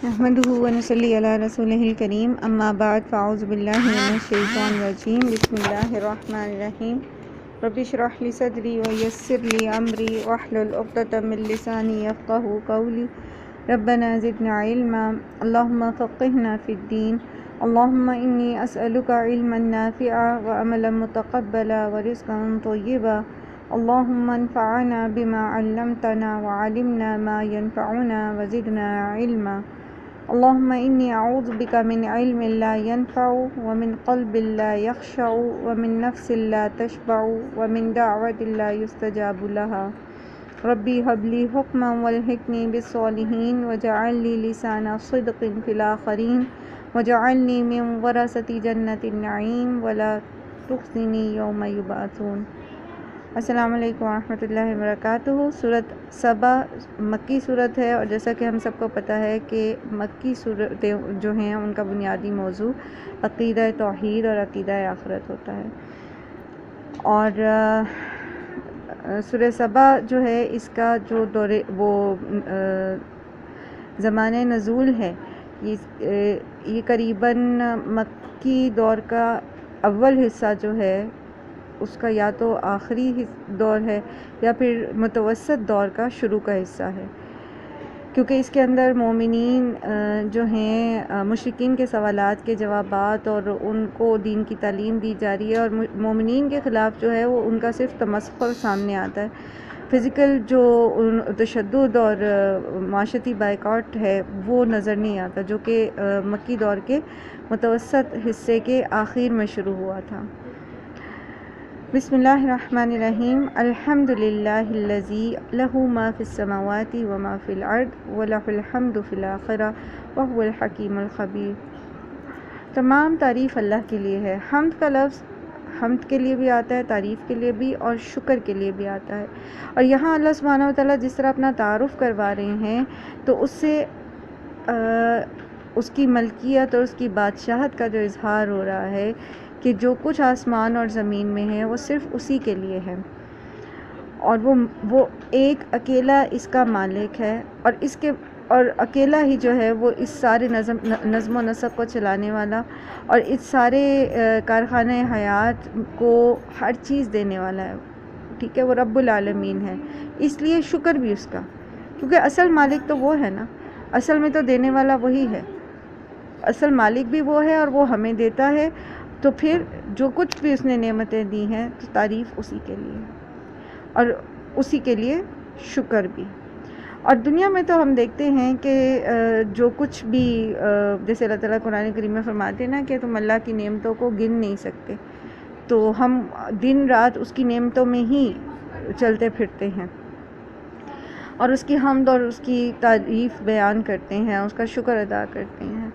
نحمده ونصلي على رسوله الكريم اما بعد فاعوذ بالله من الشیطان الرجیم بسم اللہ الرحمن الرحیم رب اشرح لي صدری ويسر لي امری واحلل عقدۃ من لسانی یفقهوا قولی ربنا زدنا علما اللهم فقهنا في الدين اللهم انی اسألک علما نافعا وعملا متقبلا ورزقا طیبا اللهم انفعنا بما علمتنا وعلمنا ما ينفعنا وزدنا علما اللهم انی اعوذ بک من علم لا ينفع ومن قلب لا يخشع ومن نفس لا تشبع ومن دعوة لا يستجاب لها ربی هب لی حکما والحقنی بالصالحین وجعل لی لسان صدق فی الآخرین وجعلنی من ورثة جنة النعیم ولا تخزنی یوم یبعثون۔ السلام علیکم ورحمۃ اللہ وبرکاتہ۔ سورۃ سبا مکی صورت ہے، اور جیسا کہ ہم سب کو پتہ ہے کہ مکی صورتیں جو ہیں ان کا بنیادی موضوع عقیدہ توحید اور عقیدہ آخرت ہوتا ہے۔ اور سورہ سبا جو ہے اس کا جو زمانہ نزول ہے یہ قریباً مکی دور کا اول حصہ جو ہے اس کا یا تو آخری دور ہے یا پھر متوسط دور کا شروع کا حصہ ہے، کیونکہ اس کے اندر مومنین جو ہیں مشرکین کے سوالات کے جوابات اور ان کو دین کی تعلیم دی جا رہی ہے، اور مومنین کے خلاف جو ہے وہ ان کا صرف تمسخر سامنے آتا ہے۔ فزیکل جو تشدد اور معاشرتی بائیکاٹ ہے وہ نظر نہیں آتا، جو کہ مکی دور کے متوسط حصے کے آخر میں شروع ہوا تھا۔ بسم اللہ الرحمن الرحیم الحمد للہ الذی لہ ما فی السماوات وما فی الارض ولہ الحمد فی الآخرہ وہو الحکیم الخبیر۔ تمام تعریف اللہ کے لیے ہے۔ حمد کا لفظ حمد کے لیے بھی آتا ہے، تعریف کے لیے بھی اور شکر کے لیے بھی آتا ہے، اور یہاں اللہ سبحانہ و تعالیٰ جس طرح اپنا تعارف کروا رہے ہیں تو اس سے اس کی ملکیت اور اس کی بادشاہت کا جو اظہار ہو رہا ہے کہ جو کچھ آسمان اور زمین میں ہے وہ صرف اسی کے لیے ہے، اور وہ ایک اکیلا اس کا مالک ہے، اور اکیلا ہی جو ہے وہ اس سارے نظم و نسق کو چلانے والا اور اس سارے کارخانہ حیات کو ہر چیز دینے والا ہے۔ ٹھیک ہے، وہ رب العالمین ہے، اس لیے شکر بھی اس کا، کیونکہ اصل مالک تو وہ ہے نا، اصل میں تو دینے والا وہی ہے، اصل مالک بھی وہ ہے اور وہ ہمیں دیتا ہے، تو پھر جو کچھ بھی اس نے نعمتیں دی ہیں تو تعریف اسی کے لیے اور اسی کے لیے شکر بھی۔ اور دنیا میں تو ہم دیکھتے ہیں کہ جو کچھ بھی جیسے اللہ تعالیٰ قرآن کریم میں فرماتے ہیں نا کہ تم اللہ کی نعمتوں کو گن نہیں سکتے، تو ہم دن رات اس کی نعمتوں میں ہی چلتے پھرتے ہیں اور اس کی حمد اور اس کی تعریف بیان کرتے ہیں، اس کا شکر ادا کرتے ہیں۔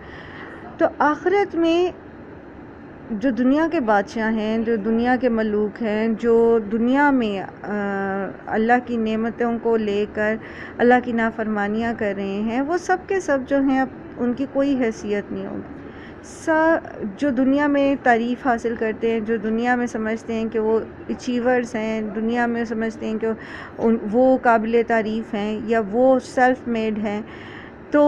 تو آخرت میں جو دنیا کے بادشاہ ہیں، جو دنیا کے ملوک ہیں، جو دنیا میں اللہ کی نعمتوں کو لے کر اللہ کی نافرمانیاں کر رہے ہیں، وہ سب کے سب جو ہیں ان کی کوئی حیثیت نہیں ہوگی۔ جو دنیا میں تعریف حاصل کرتے ہیں، جو دنیا میں سمجھتے ہیں کہ وہ اچیورز ہیں، دنیا میں سمجھتے ہیں کہ وہ قابل تعریف ہیں یا وہ سیلف میڈ ہیں، تو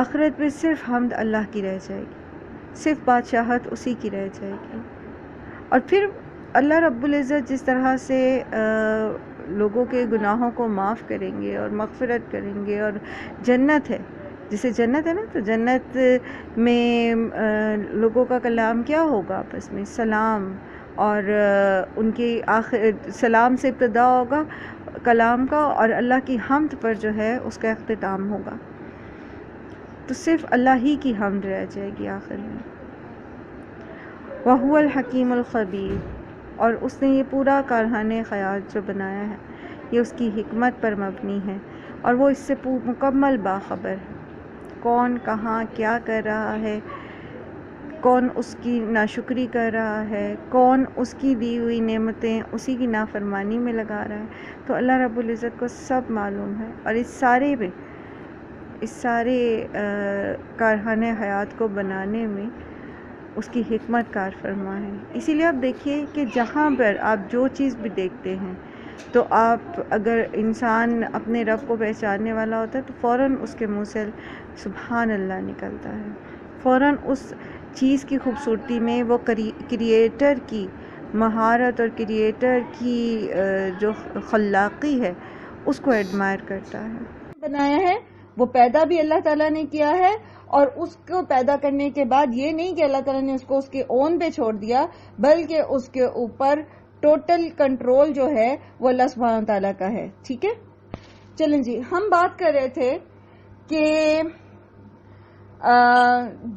آخرت میں صرف حمد اللہ کی رہ جائے گی، صرف بادشاہت اسی کی رہ جائے گی۔ اور پھر اللہ رب العزت جس طرح سے لوگوں کے گناہوں کو معاف کریں گے اور مغفرت کریں گے، اور جنت ہے، جسے جنت ہے نا، تو جنت میں لوگوں کا کلام کیا ہوگا؟ آپس میں سلام، اور ان کی سلام سے ابتدا ہوگا کلام کا، اور اللہ کی حمد پر جو ہے اس کا اختتام ہوگا، تو صرف اللہ ہی کی حمد رہ جائے گی آخر میں۔ وَهُوَ الْحَكِيمُ الْخَبِيرُ، اور اس نے یہ پورا کارخانہ خیال جو بنایا ہے یہ اس کی حکمت پر مبنی ہے، اور وہ اس سے مکمل باخبر ہے۔ کون کہاں کیا کر رہا ہے، کون اس کی ناشکری کر رہا ہے، کون اس کی دی ہوئی نعمتیں اسی کی نافرمانی میں لگا رہا ہے، تو اللہ رب العزت کو سب معلوم ہے، اور اس سارے کارخانہ حیات کو بنانے میں اس کی حکمت کار فرما ہے۔ اسی لیے آپ دیکھیے کہ جہاں پر آپ جو چیز بھی دیکھتے ہیں، تو آپ اگر انسان اپنے رب کو پہچاننے والا ہوتا ہے تو فوراً اس کے منہ سے سبحان اللہ نکلتا ہے، فوراً اس چیز کی خوبصورتی میں وہ کریٹر کی مہارت اور کریٹر کی جو خلاقی ہے اس کو ایڈمائر کرتا ہے۔ بنایا ہے وہ پیدا بھی اللہ تعالیٰ نے کیا ہے، اور اس کو پیدا کرنے کے بعد یہ نہیں کہ اللہ تعالیٰ نے اس کو اس کے اون پہ چھوڑ دیا، بلکہ اس کے اوپر ٹوٹل کنٹرول جو ہے وہ اللہ سبحانہ تعالیٰ کا ہے۔ ٹھیک ہے، چلیں جی، ہم بات کر رہے تھے کہ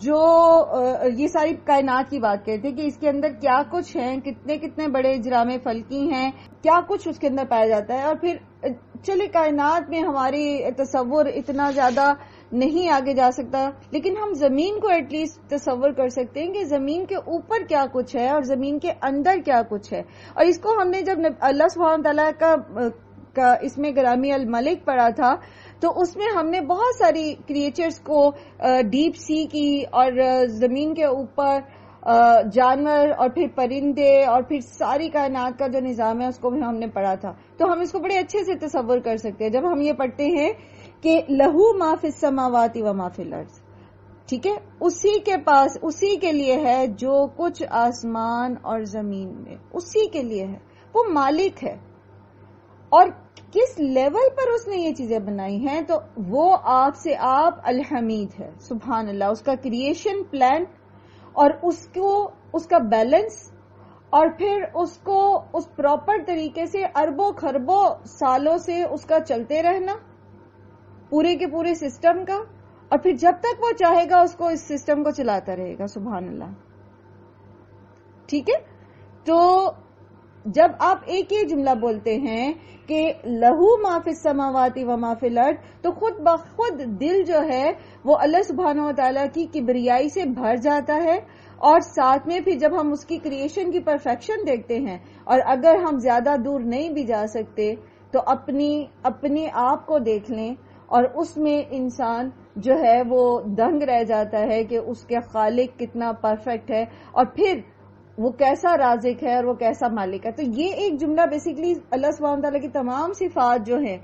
جو یہ ساری کائنات کی بات کرتے کہ اس کے اندر کیا کچھ ہیں، کتنے کتنے بڑے اجرام فلکی ہیں، کیا کچھ اس کے اندر پایا جاتا ہے۔ اور پھر چلے کائنات میں ہماری تصور اتنا زیادہ نہیں آگے جا سکتا، لیکن ہم زمین کو ایٹ لیسٹ تصور کر سکتے ہیں کہ زمین کے اوپر کیا کچھ ہے اور زمین کے اندر کیا کچھ ہے۔ اور اس کو ہم نے جب اللہ سبحانہ تعالیٰ کا اس میں گرامی الملک پڑھا تھا تو اس میں ہم نے بہت ساری کریچرز کو ڈیپ سی کی اور زمین کے اوپر جانور اور پھر پرندے اور پھر ساری کائنات کا جو نظام ہے اس کو بھی ہم نے پڑھا تھا، تو ہم اس کو بڑے اچھے سے تصور کر سکتے ہیں جب ہم یہ پڑھتے ہیں کہ لہو ما فی السماوات و ما فی الارض۔ ٹھیک ہے، اسی کے پاس، اسی کے لیے ہے جو کچھ آسمان اور زمین میں، اسی کے لیے ہے، وہ مالک ہے۔ اور کس لیول پر اس نے یہ چیزیں بنائی ہیں تو وہ آپ سے آپ الحمید ہے، سبحان اللہ۔ اس کا کریشن پلان اور اس کا بیلنس، اور پھر اس کو اس پراپر طریقے سے اربوں خربوں سالوں سے اس کا چلتے رہنا پورے کے پورے سسٹم کا، اور پھر جب تک وہ چاہے گا اس کو اس سسٹم کو چلاتا رہے گا، سبحان اللہ۔ ٹھیک ہے، تو جب آپ ایک ہی جملہ بولتے ہیں کہ لہو ما فی السماوات و ما فی الارض، تو خود بخود دل جو ہے وہ اللہ سبحانہ و تعالیٰ کی کبریائی سے بھر جاتا ہے، اور ساتھ میں پھر جب ہم اس کی کریشن کی پرفیکشن دیکھتے ہیں، اور اگر ہم زیادہ دور نہیں بھی جا سکتے تو اپنے آپ کو دیکھ لیں، اور اس میں انسان جو ہے وہ دنگ رہ جاتا ہے کہ اس کے خالق کتنا پرفیکٹ ہے، اور پھر وہ کیسا رازق ہے اور وہ کیسا مالک ہے۔ تو یہ ایک جملہ بیسیکلی اللہ سبحانہ تعالیٰ کی تمام صفات جو ہیں،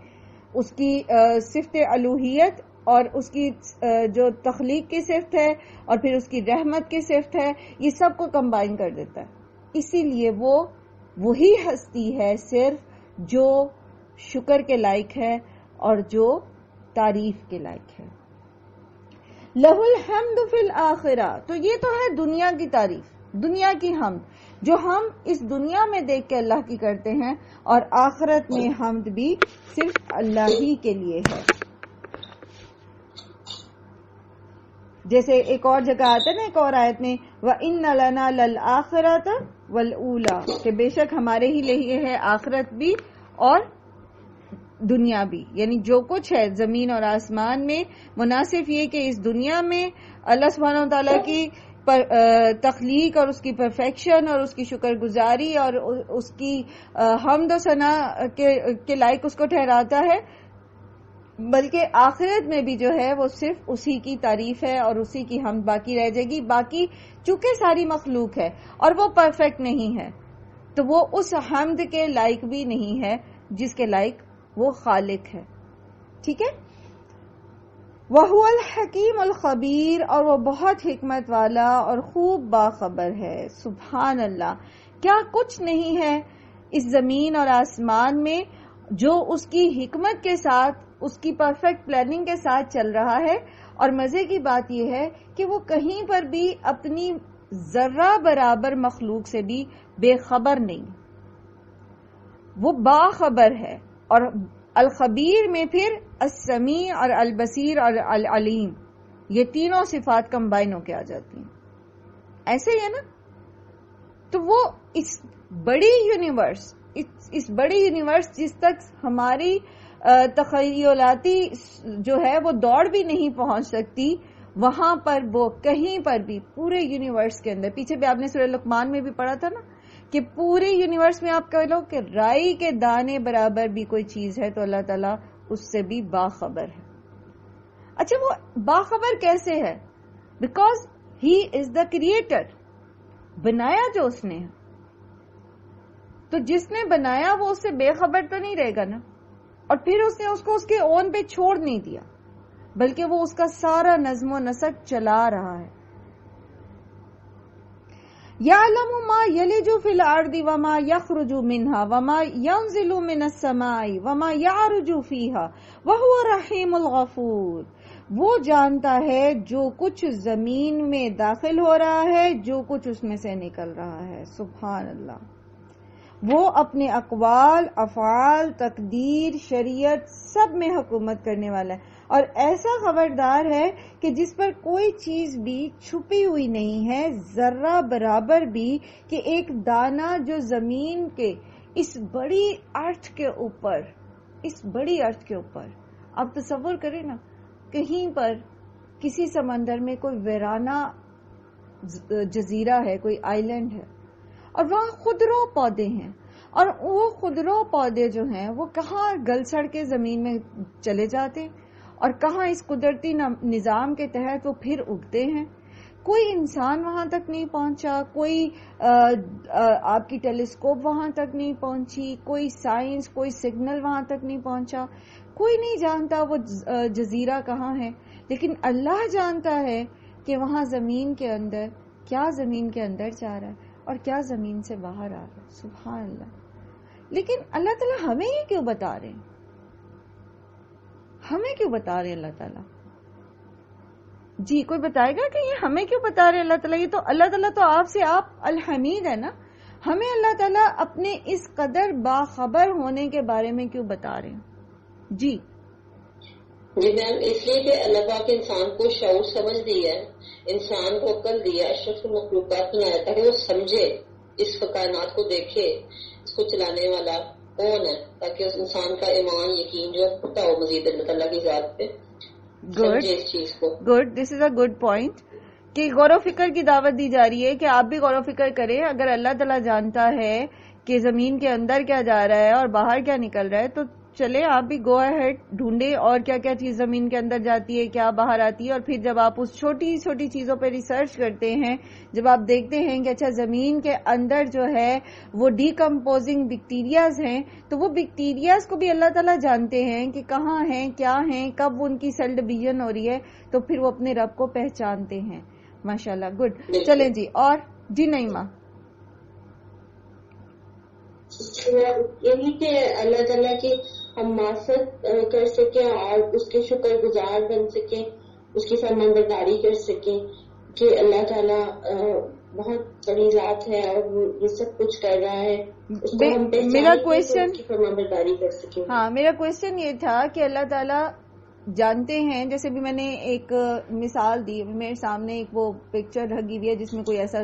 اس کی صفت الوہیت اور اس کی جو تخلیق کی صفت ہے اور پھر اس کی رحمت کی صفت ہے، یہ سب کو کمبائن کر دیتا ہے۔ اسی لیے وہ وہی ہستی ہے صرف جو شکر کے لائق ہے اور جو تعریف کے لائق ہے۔ لہ الحمد فی الآخرہ، تو یہ تو ہے دنیا کی تعریف، دنیا کی حمد جو ہم اس دنیا میں دیکھ کے اللہ کی کرتے ہیں، اور آخرت میں حمد بھی صرف اللہ ہی کے لیے ہے۔ جیسے ایک اور جگہ آتا ہے نا، ایک اور آیت میں وَإِنَّ لَنَا لَلْآخِرَةَ وَالْأُولَى، کہ بے شک ہمارے ہی لیے ہے آخرت بھی اور دنیا بھی، یعنی جو کچھ ہے زمین اور آسمان میں، مناسب یہ کہ اس دنیا میں اللہ سبحانہ وتعالیٰ کی تخلیق اور اس کی پرفیکشن اور اس کی شکر گزاری اور اس کی حمد و ثنا کے لائق اس کو ٹھہراتا ہے، بلکہ آخرت میں بھی جو ہے وہ صرف اسی کی تعریف ہے اور اسی کی حمد باقی رہ جائے گی۔ باقی چونکہ ساری مخلوق ہے اور وہ پرفیکٹ نہیں ہے تو وہ اس حمد کے لائق بھی نہیں ہے جس کے لائق وہ خالق ہے۔ ٹھیک ہے، وَهُوَ الْحَكِيمُ الْخَبِيرُ، اور وہ بہت حکمت والا اور خوب باخبر ہے۔ سبحان اللہ، کیا کچھ نہیں ہے اس زمین اور آسمان میں جو اس کی حکمت کے ساتھ، اس کی پرفیکٹ پلاننگ کے ساتھ چل رہا ہے۔ اور مزے کی بات یہ ہے کہ وہ کہیں پر بھی اپنی ذرہ برابر مخلوق سے بھی بے خبر نہیں، وہ باخبر ہے۔ اور الخبیر میں پھر السمیع اور البصیر اور العلیم، یہ تینوں صفات کمبائن ہو کے آ جاتی ہیں۔ ایسے ہی ہے نا، تو وہ اس بڑی یونیورس جس تک ہماری تخیلاتی جو ہے وہ دوڑ بھی نہیں پہنچ سکتی، وہاں پر وہ کہیں پر بھی پورے یونیورس کے اندر، پیچھے بھی آپ نے سورہ لقمان میں بھی پڑھا تھا نا کہ پورے یونیورس میں آپ کہہ لو کہ رائی کے دانے برابر بھی کوئی چیز ہے تو اللہ تعالیٰ اس سے بھی باخبر ہے۔ اچھا، وہ باخبر کیسے ہے؟ Because he is the creator, بنایا جو اس نے، تو جس نے بنایا وہ اس سے بے خبر تو نہیں رہے گا نا. اور پھر اس نے اس کو اس کے اون پہ چھوڑ نہیں دیا، بلکہ وہ اس کا سارا نظم و نسق چلا رہا ہے. یعلم ما یلج فی الارض وما یخرج منها وما ینزل من السماء وما یعرج فیہا وہو الرحیم الغفور. وہ جانتا ہے جو کچھ زمین میں داخل ہو رہا ہے، جو کچھ اس میں سے نکل رہا ہے. سبحان اللہ. وہ اپنے اقوال، افعال، تقدیر، شریعت سب میں حکومت کرنے والا ہے، اور ایسا خبردار ہے کہ جس پر کوئی چیز بھی چھپی ہوئی نہیں ہے، ذرہ برابر بھی، کہ ایک دانہ جو زمین کے اس بڑی ارتھ کے اوپر آپ تصور کریں نا، کہیں پر کسی سمندر میں کوئی ویرانہ جزیرہ ہے، کوئی آئی لینڈ ہے، اور وہاں خضرو پودے ہیں، اور وہ خضرو پودے جو ہیں وہ کہاں گل سڑ کے زمین میں چلے جاتے اور کہاں اس قدرتی نظام کے تحت وہ پھر اگتے ہیں. کوئی انسان وہاں تک نہیں پہنچا، کوئی آپ کی ٹیلیسکوپ وہاں تک نہیں پہنچی، کوئی سائنس، کوئی سگنل وہاں تک نہیں پہنچا، کوئی نہیں جانتا وہ جزیرہ کہاں ہے. لیکن اللہ جانتا ہے کہ وہاں زمین کے اندر کیا زمین کے اندر جا رہا ہے اور کیا زمین سے باہر آ رہا ہے. سبحان اللہ. لیکن اللہ تعالیٰ ہمیں یہ کیوں بتا رہے ہیں؟ ہمیں کیوں بتا رہے ہیں اللہ تعالیٰ؟ جی کوئی بتائے گا کہ یہ ہمیں کیوں بتا رہے ہیں اللہ تعالیٰ؟ یہ تو اللہ تعالیٰ تو آپ سے آپ الحمید ہے نا. ہمیں اللہ تعالیٰ اپنے اس قدر باخبر ہونے کے بارے میں کیوں بتا رہے ہیں؟ جی میم اس لیے کہ اللہ پاک انسان کو شعور سمجھ دیا ہے، انسان کو عقل دیا، اشرف المخلوقات بنایا تاکہ وہ سمجھے، اس کائنات کو دیکھے، اس کو چلانے والا کون ہے، تاکہ اس انسان کا ایمان یقین جو ہوتا ہو مزید اللہ تعالیٰ کی ذات پہ سمجھے اس چیز کو. Good, this is a good point کہ غور و فکر کی دعوت دی جا رہی ہے کہ آپ بھی غور و فکر کریں. اگر اللہ تعالیٰ جانتا ہے کہ زمین کے اندر کیا جا رہا ہے اور باہر کیا نکل رہا ہے تو چلے آپ بھی گو اہیڈ ڈھونڈے اور کیا کیا چیز زمین کے اندر جاتی ہے، کیا باہر آتی ہے. اور پھر جب آپ اس چھوٹی چھوٹی چیزوں پہ ریسرچ کرتے ہیں، جب آپ دیکھتے ہیں کہ اچھا زمین کے اندر جو ہے وہ ڈیکمپوزنگ بیکٹیریاز ہیں، تو وہ بیکٹیریاز کو بھی اللہ تعالیٰ جانتے ہیں کہ کہاں ہیں، کیا ہیں، کب ان کی سیل ڈویژن ہو رہی ہے، تو پھر وہ اپنے رب کو پہچانتے ہیں. ماشاءاللہ. گڈ. چلیں جی. اور جی نعیمہ. یہی کہ اللہ تعالیٰ کی ہم معرفت کر سکیں اور اس کے شکر گزار بن سکیں، اس کی فرمانبرداری کر سکیں کہ اللہ تعالیٰ بہت بڑی ذات ہے اور وہ یہ سب کچھ کر رہا ہے. اس کو ہم میرا کوشچن اس کی فرمانبرداری کر سکیں. ہاں میرا کوشچن یہ تھا کہ اللہ تعالیٰ جانتے ہیں، جیسے بھی میں نے ایک مثال دی، میرے سامنے ایک وہ پکچر لگی ہوئی ہے جس میں کوئی ایسا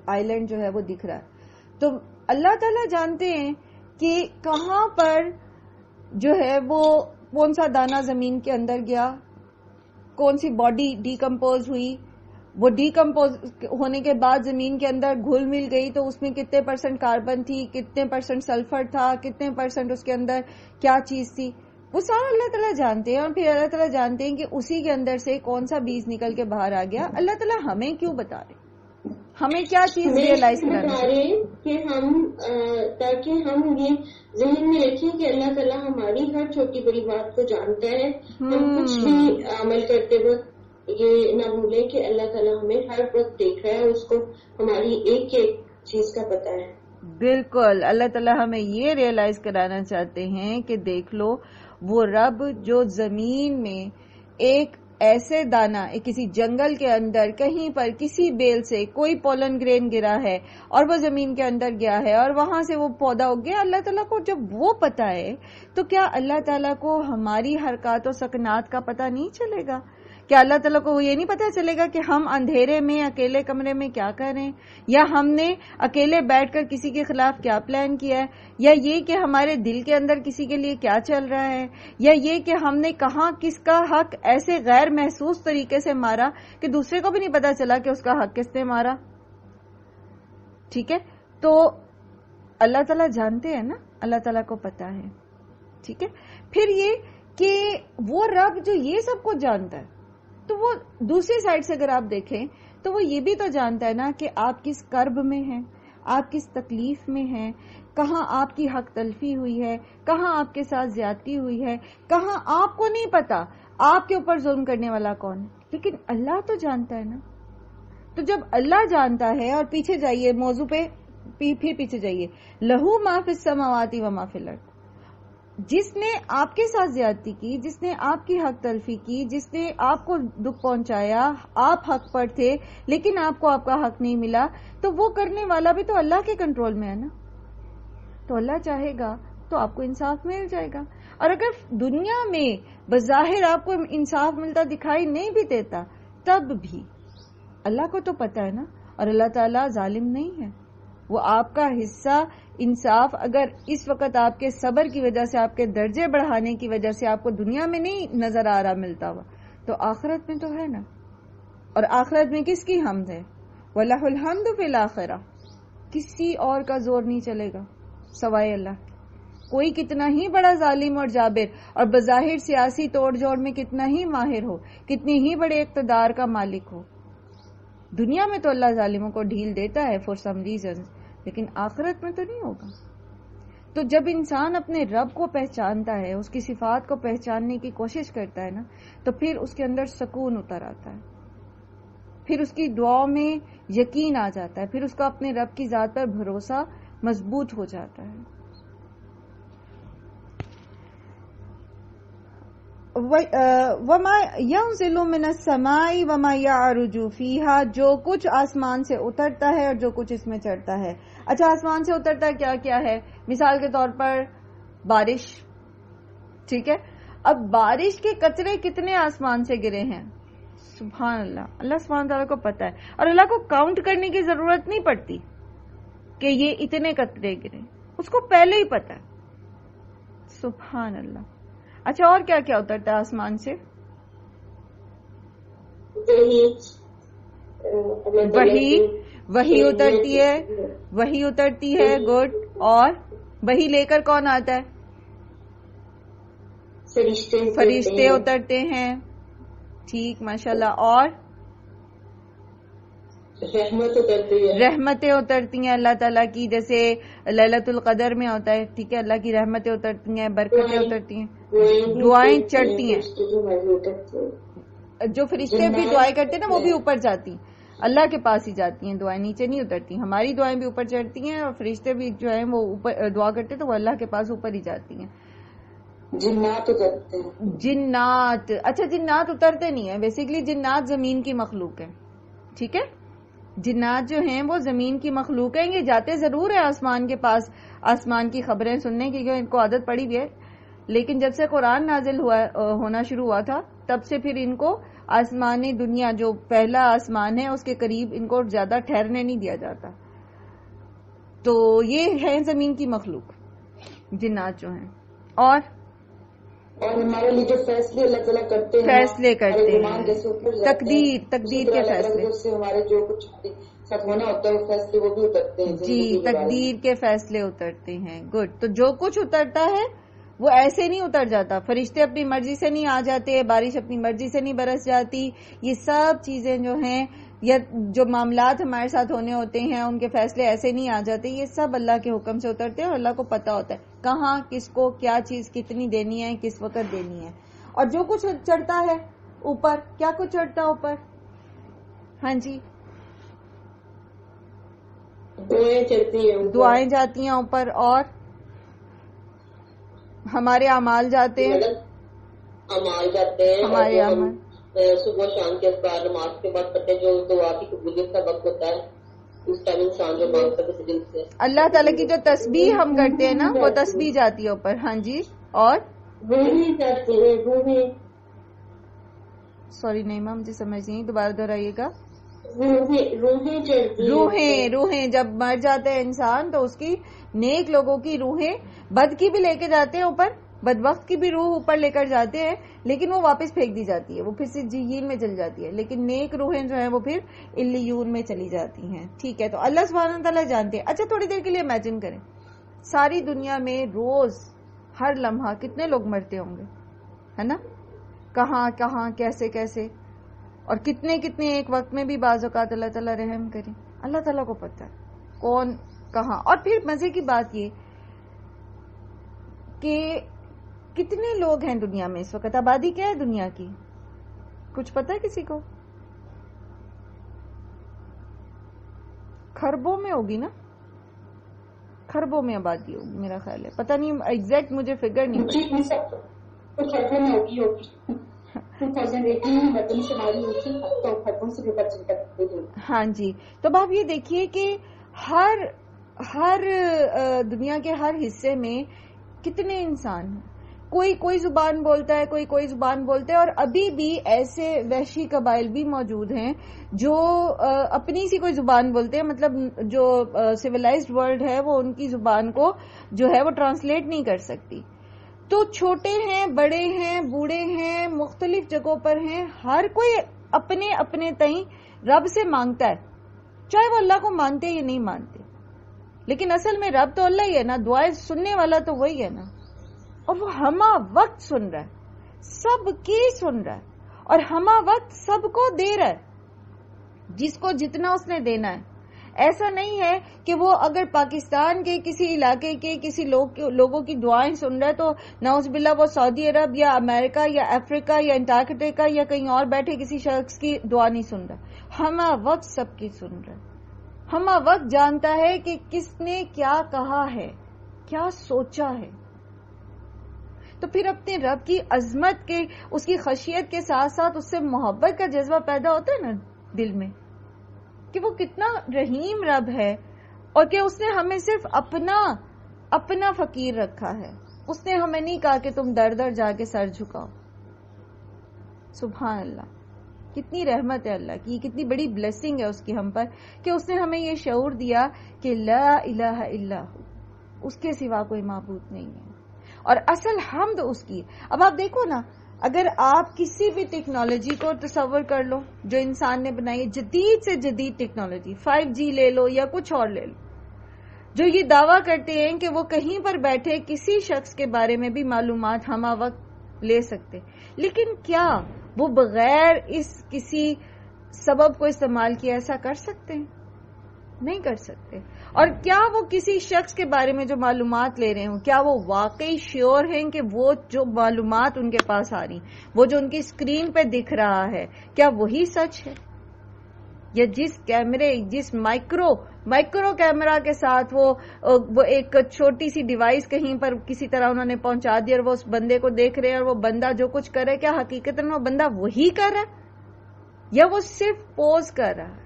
آئی لینڈ جو ہے وہ دکھ رہا ہے، تو اللہ تعالیٰ جانتے ہیں کہ کہاں پر جو ہے وہ کون سا دانہ زمین کے اندر گیا، کون سی باڈی ڈیکمپوز ہوئی، وہ ڈیکمپوز ہونے کے بعد زمین کے اندر گھل مل گئی تو اس میں کتنے % کاربن تھی، کتنے % سلفر تھا، کتنے % اس کے اندر کیا چیز تھی، وہ سارا اللہ تعالیٰ جانتے ہیں. اور پھر اللہ تعالیٰ جانتے ہیں کہ اسی کے اندر سے کون سا بیج نکل کے باہر آ گیا. اللہ تعالیٰ ہمیں کیوں بتا رہے، ہمیں کیا چیز ریئلائز بتا رہے ہیں کہ ہم تاکہ ہم یہ ذہن میں رکھیں کہ اللہ تعالیٰ ہماری ہر چھوٹی بڑی بات کو جانتا ہے. ہم کچھ بھی عمل کرتے وقت یہ نہ بھولیں کہ اللہ تعالیٰ ہمیں ہر وقت دیکھ رہا ہے، اس کو ہماری ایک ایک چیز کا پتہ ہے. بالکل. اللہ تعالیٰ ہمیں یہ ریئلائز کرانا چاہتے ہیں کہ دیکھ لو وہ رب جو زمین میں ایک ایسے دانہ کسی جنگل کے اندر کہیں پر کسی بیل سے کوئی پولن گرین گرا ہے اور وہ زمین کے اندر گیا ہے اور وہاں سے وہ پودا اگ گیا، اللہ تعالیٰ کو جب وہ پتا ہے تو کیا اللہ تعالیٰ کو ہماری حرکات و سکنات کا پتہ نہیں چلے گا؟ کیا اللہ تعالیٰ کو وہ یہ نہیں پتا چلے گا کہ ہم اندھیرے میں اکیلے کمرے میں کیا کر رہے ہیں، یا ہم نے اکیلے بیٹھ کر کسی کے خلاف کیا پلان کیا ہے، یا یہ کہ ہمارے دل کے اندر کسی کے لیے کیا چل رہا ہے، یا یہ کہ ہم نے کہاں کس کا حق ایسے غیر محسوس طریقے سے مارا کہ دوسرے کو بھی نہیں پتا چلا کہ اس کا حق کس نے مارا. ٹھیک ہے، تو اللہ تعالیٰ جانتے ہیں نا، اللہ تعالیٰ کو پتا ہے. ٹھیک ہے، پھر یہ کہ وہ رب جو یہ سب کچھ جانتا ہے تو وہ دوسری سائڈ سے اگر آپ دیکھیں تو وہ یہ بھی تو جانتا ہے نا کہ آپ کس کرب میں ہیں، آپ کس تکلیف میں ہیں, کہاں آپ کی حق تلفی ہوئی ہے, کہاں آپ کے ساتھ زیادتی ہوئی ہے, کہاں آپ کو نہیں پتا آپ کے اوپر ظلم کرنے والا کون ہے, لیکن اللہ تو جانتا ہے نا. تو جب اللہ جانتا ہے, اور پیچھے جائیے موضوع پہ, پھر پیچھے جائیے, لہو ما فی السماوات و ما فی الارض, جس نے آپ کے ساتھ زیادتی کی, جس نے آپ کی حق تلفی کی, جس نے آپ کو دکھ پہنچایا, آپ حق پر تھے لیکن آپ کو آپ کا حق نہیں ملا, تو وہ کرنے والا بھی تو اللہ کے کنٹرول میں ہے نا. تو اللہ چاہے گا تو آپ کو انصاف مل جائے گا. اور اگر دنیا میں بظاہر آپ کو انصاف ملتا دکھائی نہیں بھی دیتا, تب بھی اللہ کو تو پتا ہے نا, اور اللہ تعالیٰ ظالم نہیں ہے. وہ آپ کا حصہ انصاف اگر اس وقت آپ کے صبر کی وجہ سے, آپ کے درجے بڑھانے کی وجہ سے آپ کو دنیا میں نہیں نظر آ رہا ملتا ہوا, تو آخرت میں تو ہے نا. اور آخرت میں کس کی حمد ہے؟ وَلَهُ الْحَمْدُ فِي الْآخِرَةِ, کسی اور کا زور نہیں چلے گا سوائے اللہ. کوئی کتنا ہی بڑا ظالم اور جابر اور بظاہر سیاسی توڑ جوڑ میں کتنا ہی ماہر ہو, کتنی ہی بڑے اقتدار کا مالک ہو, دنیا میں تو اللہ ظالموں کو ڈھیل دیتا ہے فار سم ریزن, لیکن آخرت میں تو نہیں ہوگا. تو جب انسان اپنے رب کو پہچانتا ہے, اس کی صفات کو پہچاننے کی کوشش کرتا ہے نا, تو پھر اس کے اندر سکون اتر آتا ہے, پھر اس کی دعاؤں میں یقین آ جاتا ہے, پھر اس کا اپنے رب کی ذات پر بھروسہ مضبوط ہو جاتا ہے. وَمَا يَنزِلُ مِنَ السَّمَاءِ وَمَا يَعْرُجُ فِيهَا, جو کچھ آسمان سے اترتا ہے اور جو کچھ اس میں چڑھتا ہے. اچھا, آسمان سے اترتا کیا کیا ہے؟ مثال کے طور پر بارش, ٹھیک ہے. اب بارش کے قطرے کتنے آسمان سے گرے ہیں؟ سبحان اللہ, اللہ سبحانہ تعالیٰ کو پتا ہے, اور اللہ کو کاؤنٹ کرنے کی ضرورت نہیں پڑتی کہ یہ اتنے قطرے گرے, اس کو پہلے ہی پتا ہے. سبحان اللہ. اچھا, اور کیا کیا اترتا ہے آسمان سے؟ وہی اترتی ہے, وہی اترتی ہے, گڈ. اور وہی لے کر کون آتا ہے؟ فرشتے اترتے ہیں, ٹھیک, ماشاءاللہ. اور رحمتیں اترتی ہیں اللہ تعالیٰ کی, جیسے لیلۃ القدر میں ہوتا ہے, ٹھیک ہے, اللہ کی رحمتیں اترتی ہیں, برکتیں اترتی ہیں, دعائیں چڑھتی ہیں. جو فرشتے بھی دعائیں کرتے ہیں نا, وہ بھی اوپر جاتی ہیں, اللہ کے پاس ہی جاتی ہیں, دعائیں نیچے نہیں اترتی. ہماری دعائیں بھی اوپر چڑھتی ہیں, اور فرشتے بھی جو ہیں وہ اوپر دعا کرتے ہیں تو وہ اللہ کے پاس اوپر ہی جاتی ہیں. جنات اترتے ہیں. جنات, اچھا, جنات اترتے نہیں ہیں, بیسیکلی جنات زمین کی مخلوق ہے, ٹھیک ہے. جنات جو ہیں وہ زمین کی مخلوق ہیں, یہ جاتے ضرور ہیں آسمان کے پاس آسمان کی خبریں سننے کی, ان کو عادت پڑی ہوئی ہے, لیکن جب سے قرآن نازل ہونا شروع ہوا تھا تب سے پھر ان کو آسمانی دنیا جو پہلا آسمان ہے اس کے قریب ان کو زیادہ ٹھہرنے نہیں دیا جاتا. تو یہ ہے زمین کی مخلوق جنات جو ہیں. اور ہمارے لیے جو فیصلے اللہ تعالیٰ کرتے ہیں, فیصلے کرتے ہیں, تقدیر کے فیصلے, ہمارے جو کچھ ساتھ ہونا ہوتا ہے وہ فیصلے وہ بھی اترتے ہیں. جی, تقدیر کے فیصلے اترتے ہیں, گڈ. تو جو کچھ اترتا ہے وہ ایسے نہیں اتر جاتا, فرشتے اپنی مرضی سے نہیں آ جاتے, بارش اپنی مرضی سے نہیں برس جاتی. یہ سب چیزیں جو ہیں, یا جو معاملات ہمارے ساتھ ہونے ہوتے ہیں ان کے فیصلے ایسے نہیں آ جاتے, یہ سب اللہ کے حکم سے اترتے ہیں, اور اللہ کو پتا ہوتا ہے کہاں کس کو کیا چیز کتنی دینی ہے, کس وقت دینی ہے. اور جو کچھ چڑھتا ہے اوپر, کیا کچھ چڑھتا ہے اوپر؟ ہاں جی, دعائیں چڑھتی ہیں, دعائیں جاتی ہیں اوپر, اور ہمارے اعمال جاتے ہیں, اعمال جاتے ہیں, ہمارے اعمال صبح شام کے اذکار نماز کے بعد کرتے ہیں, جو دعا کی قبولیت کا وقت ہوتا ہے اس ٹائم انسان جو مانگتا ہے دل سے, اللہ تعالیٰ کی جو تسبیح ہم کرتے ہیں نا وہ تسبیح جاتی ہے اوپر. ہاں جی, اور روحیں جاتی ہے, روحیں, سوری نہیں میم جی سمجھ نہیں, دوبارہ دہرائیے گا. روحیں چڑھتی, روحیں جب مر جاتا ہے انسان تو اس کی نیک لوگوں کی روحیں, بد کی بھی لے کے جاتے ہیں اوپر, بدبخت کی بھی روح اوپر لے کر جاتے ہیں, لیکن وہ واپس پھینک دی جاتی ہے, وہ پھر سے جہنم میں چل جاتی ہے, لیکن نیک روحیں جو ہیں وہ پھر علیون میں چلی جاتی ہیں. ٹھیک ہے, تو اللہ سبحانہ تعالیٰ جانتے ہیں. اچھا, تھوڑی دیر کے لیے امیجن کریں, ساری دنیا میں روز ہر لمحہ کتنے لوگ مرتے ہوں گے, ہے نا, کہاں کہاں کیسے کیسے, اور کتنے کتنے ایک وقت میں بھی بعض اوقات اللہ تعالیٰ رحم کریں. اللہ تعالیٰ کو پتہ ہے کون کہاں. اور پھر مزے کی بات یہ کہ کتنے لوگ ہیں دنیا میں اس وقت, آبادی کیا ہے دنیا کی, کچھ پتہ ہے کسی کو؟ خربوں میں ہوگی نا, خربوں میں آبادی ہوگی میرا خیال ہے, پتہ نہیں ایگزیکٹ مجھے فگر نہیں. کچھ خربوں میں ہوگی 2018 میں مردم شماری ہوئی تھی, تو خربوں سے بھی بچ تک. ہاں جی, تو اب آپ یہ دیکھیے کہ ہر دنیا کے ہر حصے میں کتنے انسان ہیں, کوئی زبان بولتا ہے, کوئی زبان بولتا ہے, اور ابھی بھی ایسے وحشی قبائل بھی موجود ہیں جو اپنی سی کوئی زبان بولتے ہیں, مطلب جو سویلائزڈ ورلڈ ہے وہ ان کی زبان کو جو ہے وہ ٹرانسلیٹ نہیں کر سکتی. تو چھوٹے ہیں, بڑے ہیں, بوڑھے ہیں, مختلف جگہوں پر ہیں, ہر کوئی اپنے اپنے تئیں رب سے مانگتا ہے, چاہے وہ اللہ کو مانتے یا نہیں مانتے, لیکن اصل میں رب تو اللہ ہی ہے نا, دعائیں سننے والا تو وہی ہے نا, اور وہ ہمہ وقت سن رہا ہے, سب کی سن رہا ہے, اور ہمہ وقت سب کو دے رہا ہے, جس کو جتنا اس نے دینا ہے. ایسا نہیں ہے کہ وہ اگر پاکستان کے کسی علاقے کے کسی لوگوں کی دعائیں سن رہا ہے تو نعوذ باللہ وہ سعودی عرب یا امریکہ یا افریقہ یا انٹارکٹیکا یا کہیں اور بیٹھے کسی شخص کی دعا نہیں سن رہا, ہمہ وقت سب کی سن رہا ہے. ہمہ وقت جانتا ہے کہ کس نے کیا کہا ہے, کیا سوچا ہے. تو پھر اپنے رب کی عظمت کے, اس کی خشیت کے ساتھ ساتھ اس سے محبت کا جذبہ پیدا ہوتا ہے نا دل میں, کہ وہ کتنا رحیم رب ہے, اور کہ اس نے ہمیں صرف اپنا فقیر رکھا ہے. اس نے ہمیں نہیں کہا کہ تم در در جا کے سر جھکاؤ. سبحان اللہ, کتنی رحمت ہے اللہ کی, کتنی بڑی بلیسنگ ہے اس کی ہم پر, کہ اس نے ہمیں یہ شعور دیا کہ لا الہ الا ہو, اس کے سوا کوئی معبود نہیں ہے, اور اصل حمد اس کی. اب آپ دیکھو نا, اگر آپ کسی بھی ٹیکنالوجی کو تصور کر لو جو انسان نے بنائی ہے, جدید سے جدید ٹیکنالوجی, 5G لے لو یا کچھ اور لے لو, جو یہ دعویٰ کرتے ہیں کہ وہ کہیں پر بیٹھے کسی شخص کے بارے میں بھی معلومات ہمہ وقت لے سکتے, لیکن کیا وہ بغیر اس کسی سبب کو استعمال کیا ایسا کر سکتے ہیں؟ نہیں کر سکتے. اور کیا وہ کسی شخص کے بارے میں جو معلومات لے رہے ہوں, کیا وہ واقعی شیور ہیں کہ وہ جو معلومات ان کے پاس آ رہی, وہ جو ان کی اسکرین پہ دکھ رہا ہے, کیا وہی سچ ہے؟ یا جس مائکرو کیمرا کے ساتھ وہ ایک چھوٹی سی ڈیوائس کہیں پر کسی طرح انہوں نے پہنچا دی اور وہ اس بندے کو دیکھ رہے ہیں, اور وہ بندہ جو کچھ کر رہا ہے, کیا حقیقت میں وہ بندہ وہی کر رہا ہے یا وہ صرف پوز کر رہا ہے؟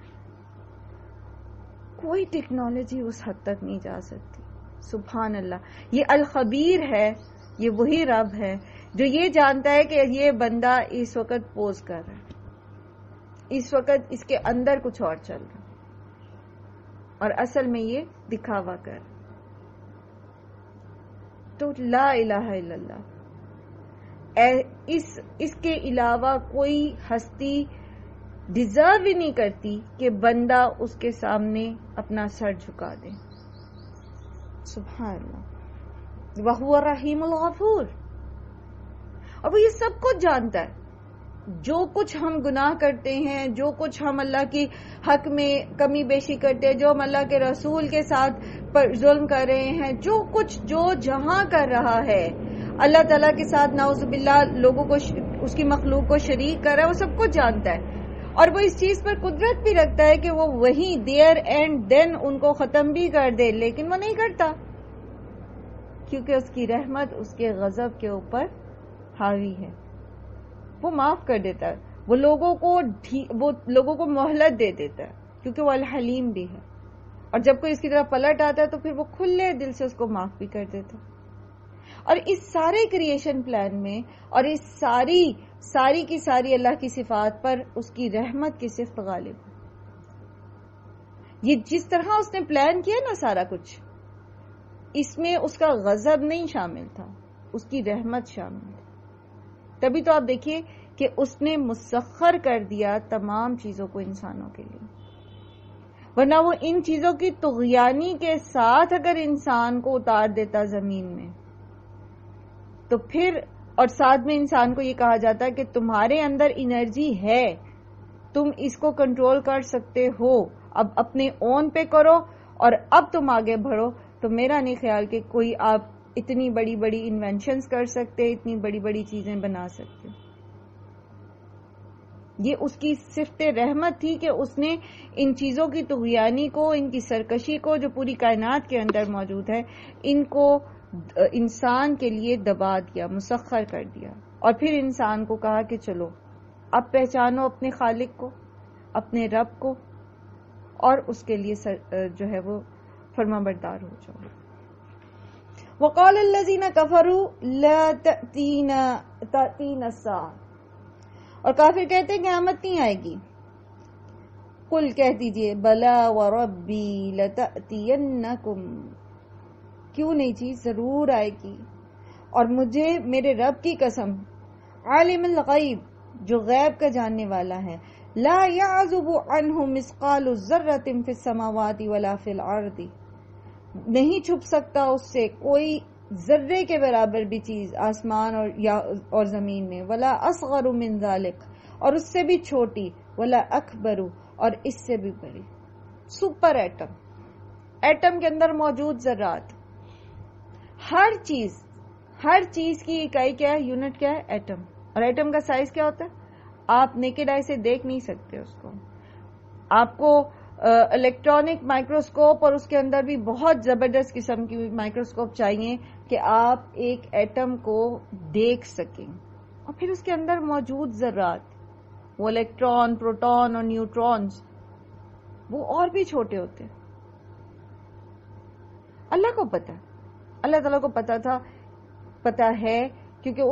کوئی ٹیکنالوجی اس حد تک نہیں جا سکتی. سبحان اللہ, یہ الخبیر ہے, یہ وہی رب ہے جو یہ جانتا ہے کہ یہ بندہ اس وقت پوز کر رہا ہے, اس وقت اس کے اندر کچھ اور چل رہا ہے, اور اصل میں یہ دکھاوا کر. تو لا الہ الا اللہ, اس کے علاوہ کوئی ہستی ڈیزرو ہی نہیں کرتی کہ بندہ اس کے سامنے اپنا سر جھکا دے. سبحان اللہ, وَهُوَ الرَّحِيمُ الْغَفُورُ. اور وہ یہ سب کچھ جانتا ہے, جو کچھ ہم گناہ کرتے ہیں, جو کچھ ہم اللہ کی حق میں کمی بیشی کرتے ہیں, جو ہم اللہ کے رسول کے ساتھ ظلم کر رہے ہیں, جو کچھ جو جہاں کر رہا ہے اللہ تعالیٰ کے ساتھ نعوذ باللہ لوگوں کو, اس کی مخلوق کو شریک کر رہا ہے, وہ سب کچھ جانتا ہے. اور وہ اس چیز پر قدرت بھی رکھتا ہے کہ وہ وہی دیر اینڈ دین ان کو ختم بھی کر دے, لیکن وہ نہیں کرتا, کیونکہ اس کی رحمت اس کے غضب کے اوپر حاوی ہے. وہ معاف کر دیتا ہے, وہ لوگوں کو مہلت دے دیتا ہے, کیونکہ وہ الحلیم بھی ہے, اور جب کوئی اس کی طرف پلٹ آتا ہے تو پھر وہ کھلے دل سے اس کو معاف بھی کر دیتا ہے. اور اس سارے کریشن پلان میں, اور اس ساری کی ساری اللہ کی صفات پر اس کی رحمت کی صفت غالب ہے. یہ جس طرح اس نے پلان کیا نا سارا کچھ, اس میں اس کا غضب نہیں شامل تھا, اس کی رحمت شامل تھی. تبھی تو آپ دیکھیے کہ اس نے مسخر کر دیا تمام چیزوں کو انسانوں کے لیے, ورنہ وہ ان چیزوں کی طغیانی کے ساتھ اگر انسان کو اتار دیتا زمین میں تو پھر, اور ساتھ میں انسان کو یہ کہا جاتا ہے کہ تمہارے اندر انرجی ہے, تم اس کو کنٹرول کر سکتے ہو, اب اپنے اون پہ کرو اور اب تم آگے بڑھو، تو میرا نہیں خیال کہ کوئی آپ اتنی بڑی بڑی انوینشنز کر سکتے، اتنی بڑی بڑی چیزیں بنا سکتے. یہ اس کی صفت رحمت تھی کہ اس نے ان چیزوں کی طغیانی کو، ان کی سرکشی کو جو پوری کائنات کے اندر موجود ہے، ان کو انسان کے لیے دبا دیا، مسخر کر دیا، اور پھر انسان کو کہا کہ چلو اب پہچانو اپنے خالق کو، اپنے رب کو، اور اس کے لیے جو ہے وہ فرما بردار ہو جاؤ. وقال الذین کفروا لا تأتینا الساعة، اور کافر کہتے ہیں قیامت نہیں آئے گی. قل کہہ دیجئے بلا وربی لتأتینکم، کیوں نہیں جی، ضرور آئے گی. اور مجھے میرے رب کی قسم، عالم الغیب، جو غیب کا جاننے والا ہے، لا یعزب عنہ مثقال ذرۃ فی السماوات ولا فی الارض، نہیں چھپ سکتا اس سے کوئی ذرے کے برابر بھی چیز آسمان اور زمین میں، ولا اصغر من ذالک، اور اس سے بھی چھوٹی، ولا اکبر، اور اس سے بھی بڑی. سپر ایٹم، ایٹم کے اندر موجود ذرات، ہر چیز کی اکائی کیا ہے، یونٹ کیا ہے، ایٹم. اور ایٹم کا سائز کیا ہوتا ہے؟ آپ نیکڈ آئی سے دیکھ نہیں سکتے اس کو. آپ کو الیکٹرانک مائکروسکوپ اور اس کے اندر بھی بہت زبردست قسم کی مائکروسکوپ چاہیے کہ آپ ایک ایٹم کو دیکھ سکیں. اور پھر اس کے اندر موجود ذرات، وہ الیکٹران، پروٹون اور نیوٹرونز، وہ اور بھی چھوٹے ہوتے ہیں. اللہ کو پتا، اللہ تعالیٰ کو پتا ہے، کیونکہ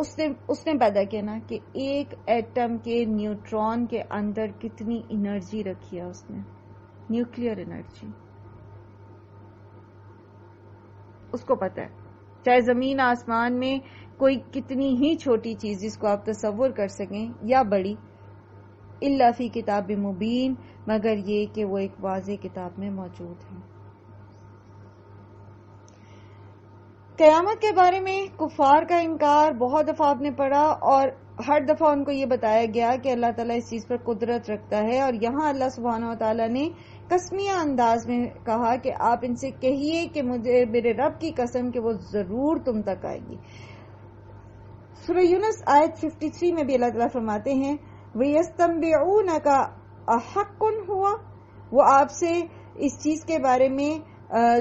اس نے پیدا کیا نا کہ ایک ایٹم کے نیوٹرون کے اندر کتنی انرجی رکھی ہے اس نے، نیوکلیئر انرجی. اس کو پتا ہے چاہے زمین آسمان میں کوئی کتنی ہی چھوٹی چیز جس کو آپ تصور کر سکیں یا بڑی، الا فی کتاب مبین، مگر یہ کہ وہ ایک واضح کتاب میں موجود ہے. قیامت کے بارے میں کفار کا انکار بہت دفعہ آپ نے پڑھا، اور ہر دفعہ ان کو یہ بتایا گیا کہ اللہ تعالیٰ اس چیز پر قدرت رکھتا ہے. اور یہاں اللہ سبحانہ و تعالیٰ نے قسمیہ انداز میں کہا کہ آپ ان سے کہیے کہ مجھے میرے رب کی قسم کہ وہ ضرور تم تک آئے گی. سورہ یونس آیت 53 میں بھی اللہ تعالیٰ فرماتے ہیں وَيَسْتَنبِعُونَكَ أَحَقٌ هُوَ، وہ آپ سے اس چیز کے بارے میں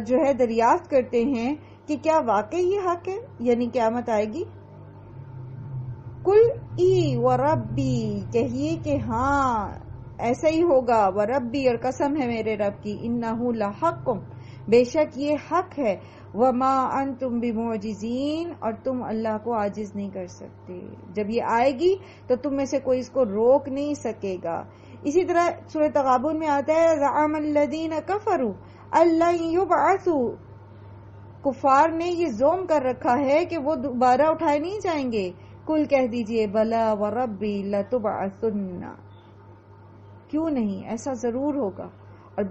جو ہے دریافت کرتے ہیں کہ کیا واقعی یہ حق ہے، یعنی قیامت آئے گی. کل ای وربی، کہیے کہ ہاں ایسا ہی ہوگا، وربی، اور قسم ہے میرے رب کی، انہ لحق، بے شک یہ حق ہے، وما انتم بمعجزین، اور تم اللہ کو عاجز نہیں کر سکتے. جب یہ آئے گی تو تم میں سے کوئی اس کو روک نہیں سکے گا. اسی طرح سورہ تغابن میں آتا ہے زعم الذین کفروا ان لن یبعثوا، کفار نے یہ زوم کر رکھا ہے کہ وہ دوبارہ اٹھائے نہیں جائیں گے. کل کہہ دیجئے بلا وربی لتبعثن، کیوں نہیں، ایسا ضرور ہوگا، اور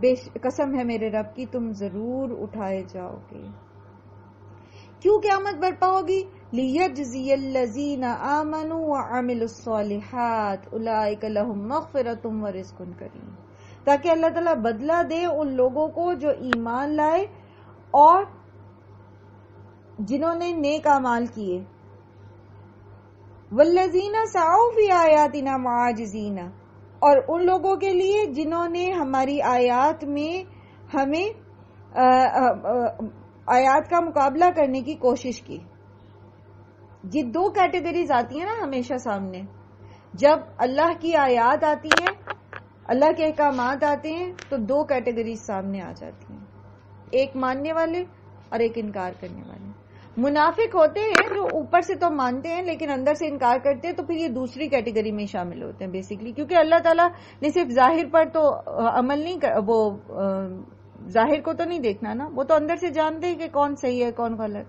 قسم ہے میرے رب کی تم ضرور اٹھائے جاؤ گے. کیوں قیامت برپا ہوگی؟ لیجزی الذین آمنوا وعملوا الصالحات اولئک لهم مغفرۃ ورزق کریم، تاکہ اللہ تعالیٰ بدلہ دے ان لوگوں کو جو ایمان لائے اور جنہوں نے نیک اعمال کیے. والذین سعوا فی آیاتنا معاجزین، اور ان لوگوں کے لیے جنہوں نے ہماری آیات میں ہمیں آیات کا مقابلہ کرنے کی کوشش کی. یہ دو کیٹیگریز آتی ہیں نا ہمیشہ سامنے، جب اللہ کی آیات آتی ہیں، اللہ کے احکامات آتے ہیں، تو دو کیٹیگریز سامنے آ جاتی ہیں، ایک ماننے والے اور ایک انکار کرنے والے. منافق ہوتے ہیں جو اوپر سے تو مانتے ہیں لیکن اندر سے انکار کرتے ہیں، تو پھر یہ دوسری کیٹیگری میں شامل ہوتے ہیں بیسیکلی، کیونکہ اللہ تعالیٰ نے صرف ظاہر پر تو عمل نہیں وہ ظاہر کو تو نہیں دیکھنا نا، وہ تو اندر سے جانتے ہیں کہ کون صحیح ہے کون غلط.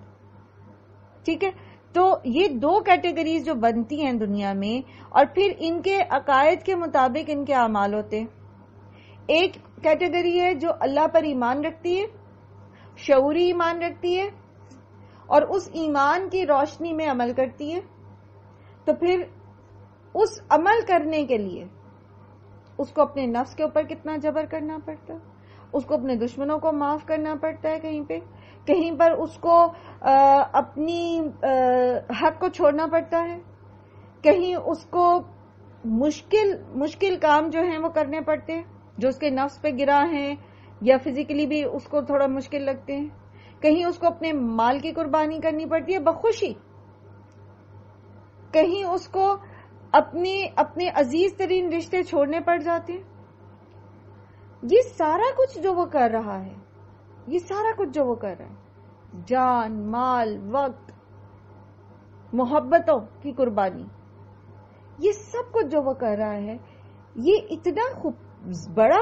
ٹھیک ہے، تو یہ دو کیٹیگریز جو بنتی ہیں دنیا میں، اور پھر ان کے عقائد کے مطابق ان کے اعمال ہوتے ہیں. ایک کیٹیگری ہے جو اللہ پر ایمان رکھتی ہے، شعوری ایمان رکھتی ہے، اور اس ایمان کی روشنی میں عمل کرتی ہے. تو پھر اس عمل کرنے کے لیے اس کو اپنے نفس کے اوپر کتنا جبر کرنا پڑتا ہے، اس کو اپنے دشمنوں کو معاف کرنا پڑتا ہے، کہیں پر اس کو اپنی حق کو چھوڑنا پڑتا ہے، کہیں اس کو مشکل کام جو ہیں وہ کرنے پڑتے ہیں جو اس کے نفس پہ گرا ہیں یا فزیکلی بھی اس کو تھوڑا مشکل لگتے ہیں، کہیں اس کو اپنے مال کی قربانی کرنی پڑتی ہے بخوشی، کہیں اس کو اپنے عزیز ترین رشتے چھوڑنے پڑ جاتے ہیں. یہ سارا کچھ جو وہ کر رہا ہے، جان، مال، وقت، محبتوں کی قربانی، یہ سب کچھ جو وہ کر رہا ہے، یہ اتنا بڑا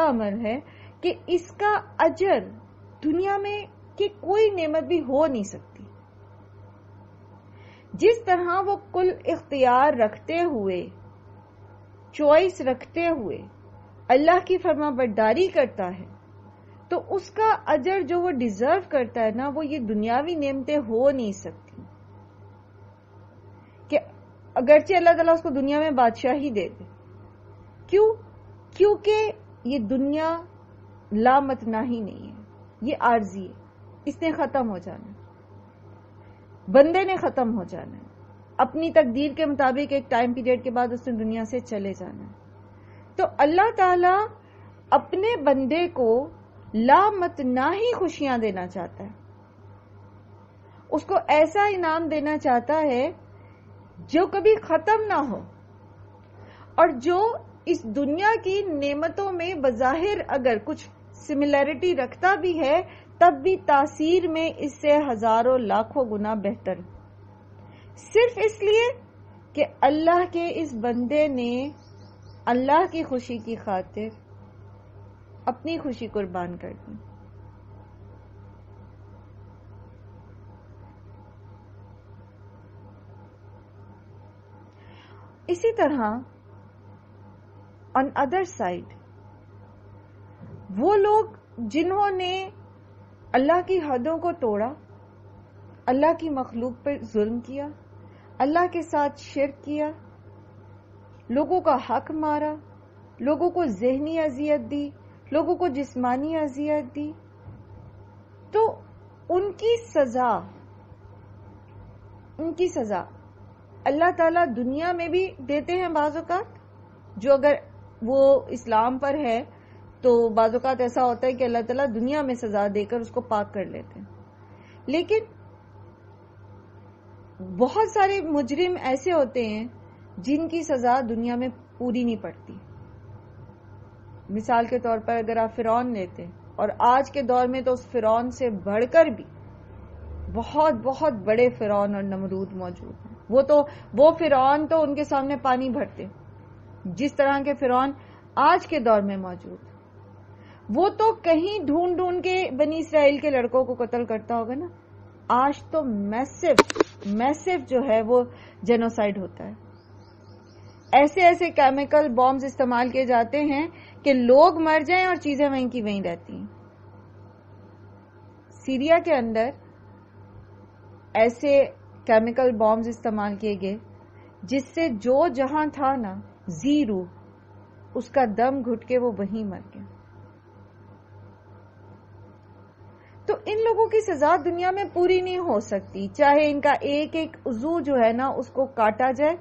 عمل ہے کہ اس کا اجر دنیا میں کی کوئی نعمت بھی ہو نہیں سکتی. جس طرح وہ کل اختیار رکھتے ہوئے، چوائس رکھتے ہوئے اللہ کی فرما برداری کرتا ہے، تو اس کا اجر جو وہ ڈیزرو کرتا ہے نا، وہ یہ دنیاوی نعمتیں ہو نہیں سکتی. کہ اگرچہ اللہ تعالیٰ اس کو دنیا میں بادشاہی دے دے، کیونکہ یہ دنیا لامتناہی نہیں ہے، یہ عارضی ہے، اس نے ختم ہو جانا ہے، بندے نے ختم ہو جانا ہے، اپنی تقدیر کے مطابق ایک ٹائم پیریڈ کے بعد اس نے دنیا سے چلے جانا ہے. تو اللہ تعالیٰ اپنے بندے کو لامتناہی خوشیاں دینا چاہتا ہے، اس کو ایسا انعام دینا چاہتا ہے جو کبھی ختم نہ ہو، اور جو اس دنیا کی نعمتوں میں بظاہر اگر کچھ سملیرٹی رکھتا بھی ہے، تب بھی تاثیر میں اس سے ہزاروں لاکھوں گنا بہتر، صرف اس لیے کہ اللہ کے اس بندے نے اللہ کی خوشی کی خاطر اپنی خوشی قربان کر دی. اسی طرح آن ادر سائڈ وہ لوگ جنہوں نے اللہ کی حدوں کو توڑا، اللہ کی مخلوق پر ظلم کیا، اللہ کے ساتھ شرک کیا، لوگوں کا حق مارا، لوگوں کو ذہنی اذیت دی، لوگوں کو جسمانی اذیت دی، تو ان کی سزا اللہ تعالیٰ دنیا میں بھی دیتے ہیں بعض اوقات. جو اگر وہ اسلام پر ہے تو بعض اوقات ایسا ہوتا ہے کہ اللہ تعالیٰ دنیا میں سزا دے کر اس کو پاک کر لیتے ہیں. لیکن بہت سارے مجرم ایسے ہوتے ہیں جن کی سزا دنیا میں پوری نہیں پڑتی. مثال کے طور پر اگر آپ فرعون لیتے، اور آج کے دور میں تو اس فرعون سے بڑھ کر بھی بہت بہت بڑے فرعون اور نمرود موجود ہیں. وہ فرعون تو ان کے سامنے پانی بھرتے، جس طرح کے فرعون آج کے دور میں موجود. وہ تو کہیں ڈھونڈ کے بنی اسرائیل کے لڑکوں کو قتل کرتا ہوگا نا. آج تو میسو جو ہے وہ جینوسائیڈ ہوتا ہے. ایسے کیمیکل بامز استعمال کیے جاتے ہیں کہ لوگ مر جائیں اور چیزیں وہیں کی وہیں رہتی ہیں. سیریا کے اندر ایسے کیمیکل بامز استعمال کیے گئے جس سے جو جہاں تھا نا زیرو، اس کا دم گھٹ کے وہ وہیں مر گیا. تو ان لوگوں کی سزا دنیا میں پوری نہیں ہو سکتی، چاہے ان کا ایک ایک عضو جو ہے نا اس کو کاٹا جائے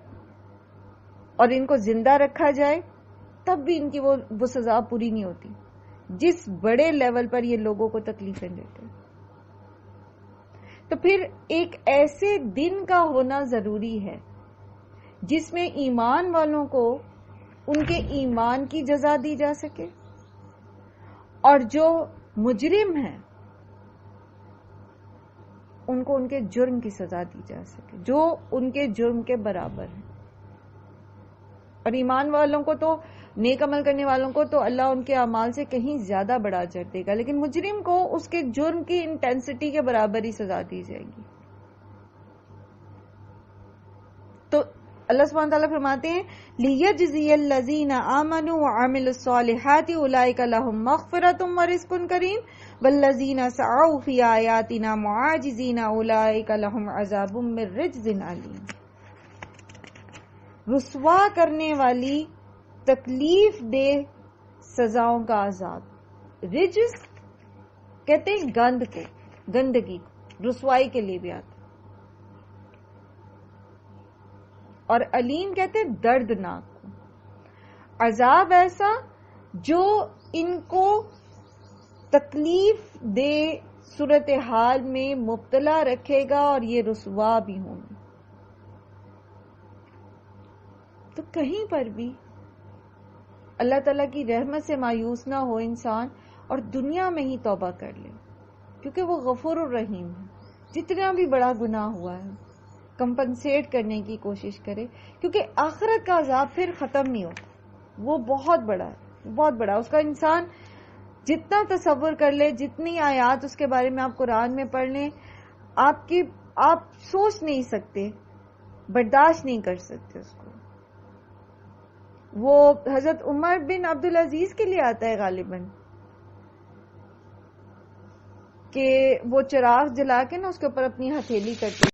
اور ان کو زندہ رکھا جائے، تب بھی ان کی وہ سزا پوری نہیں ہوتی جس بڑے لیول پر یہ لوگوں کو تکلیفیں دیتے. تو پھر ایک ایسے دن کا ہونا ضروری ہے جس میں ایمان والوں کو ان کے ایمان کی جزا دی جا سکے، اور جو مجرم ہیں ان کو ان کے جرم کی سزا دی جا سکے جو ان کے جرم کے برابر ہے. اور ایمان والوں کو تو، نیک عمل کرنے والوں کو تو اللہ ان کے اعمال سے کہیں زیادہ بڑا اجر دے گا، لیکن مجرم کو اس کے جرم کی انٹینسٹی کے برابر ہی سزا دی جائے گی. تو اللہ سبحانہ تعالیٰ فرماتے ہیں لِيَجْزِيَ الَّذِينَ آمَنُوا وَعَمِلُوا الصَّالِحَاتِ أُولَٰئِكَ لَهُم مَّغْفِرَةٌ وَرِزْقٌ كَرِيمٌ وَالَّذِينَ سَعَوْا فِي آيَاتِنَا مُعَاجِزِينَ أُولَٰئِكَ لَهُمْ عَذَابٌ مِّن رِّجْزٍ أَلِيمٌ. رسوا کرنے والی، تکلیف دہ سزاؤں کا عذاب. رجس کہتے ہیں گند کو، گندگی کو، رسوائی کے لیے بھی آتا. اور علیم کہتے ہیں دردناک کو. عذاب ایسا جو ان کو تکلیف دے صورتحال میں مبتلا رکھے گا اور یہ رسوا بھی ہوں گے. تو کہیں پر بھی اللہ تعالیٰ کی رحمت سے مایوس نہ ہو انسان اور دنیا میں ہی توبہ کر لے، کیونکہ وہ غفور الرحیم ہے. جتنا بھی بڑا گناہ ہوا ہے کمپنسیٹ کرنے کی کوشش کرے، کیونکہ آخرت کا عذاب پھر ختم نہیں ہوتا. وہ بہت بڑا ہے، بہت بڑا. اس کا انسان جتنا تصور کر لے، جتنی آیات اس کے بارے میں آپ قرآن میں پڑھ لیں، آپ سوچ نہیں سکتے، برداشت نہیں کر سکتے اس کو. وہ حضرت عمر بن عبدالعزیز کے لیے آتا ہے غالباً کہ وہ چراغ جلا کے نا اس کے اوپر اپنی ہتھیلی کرتے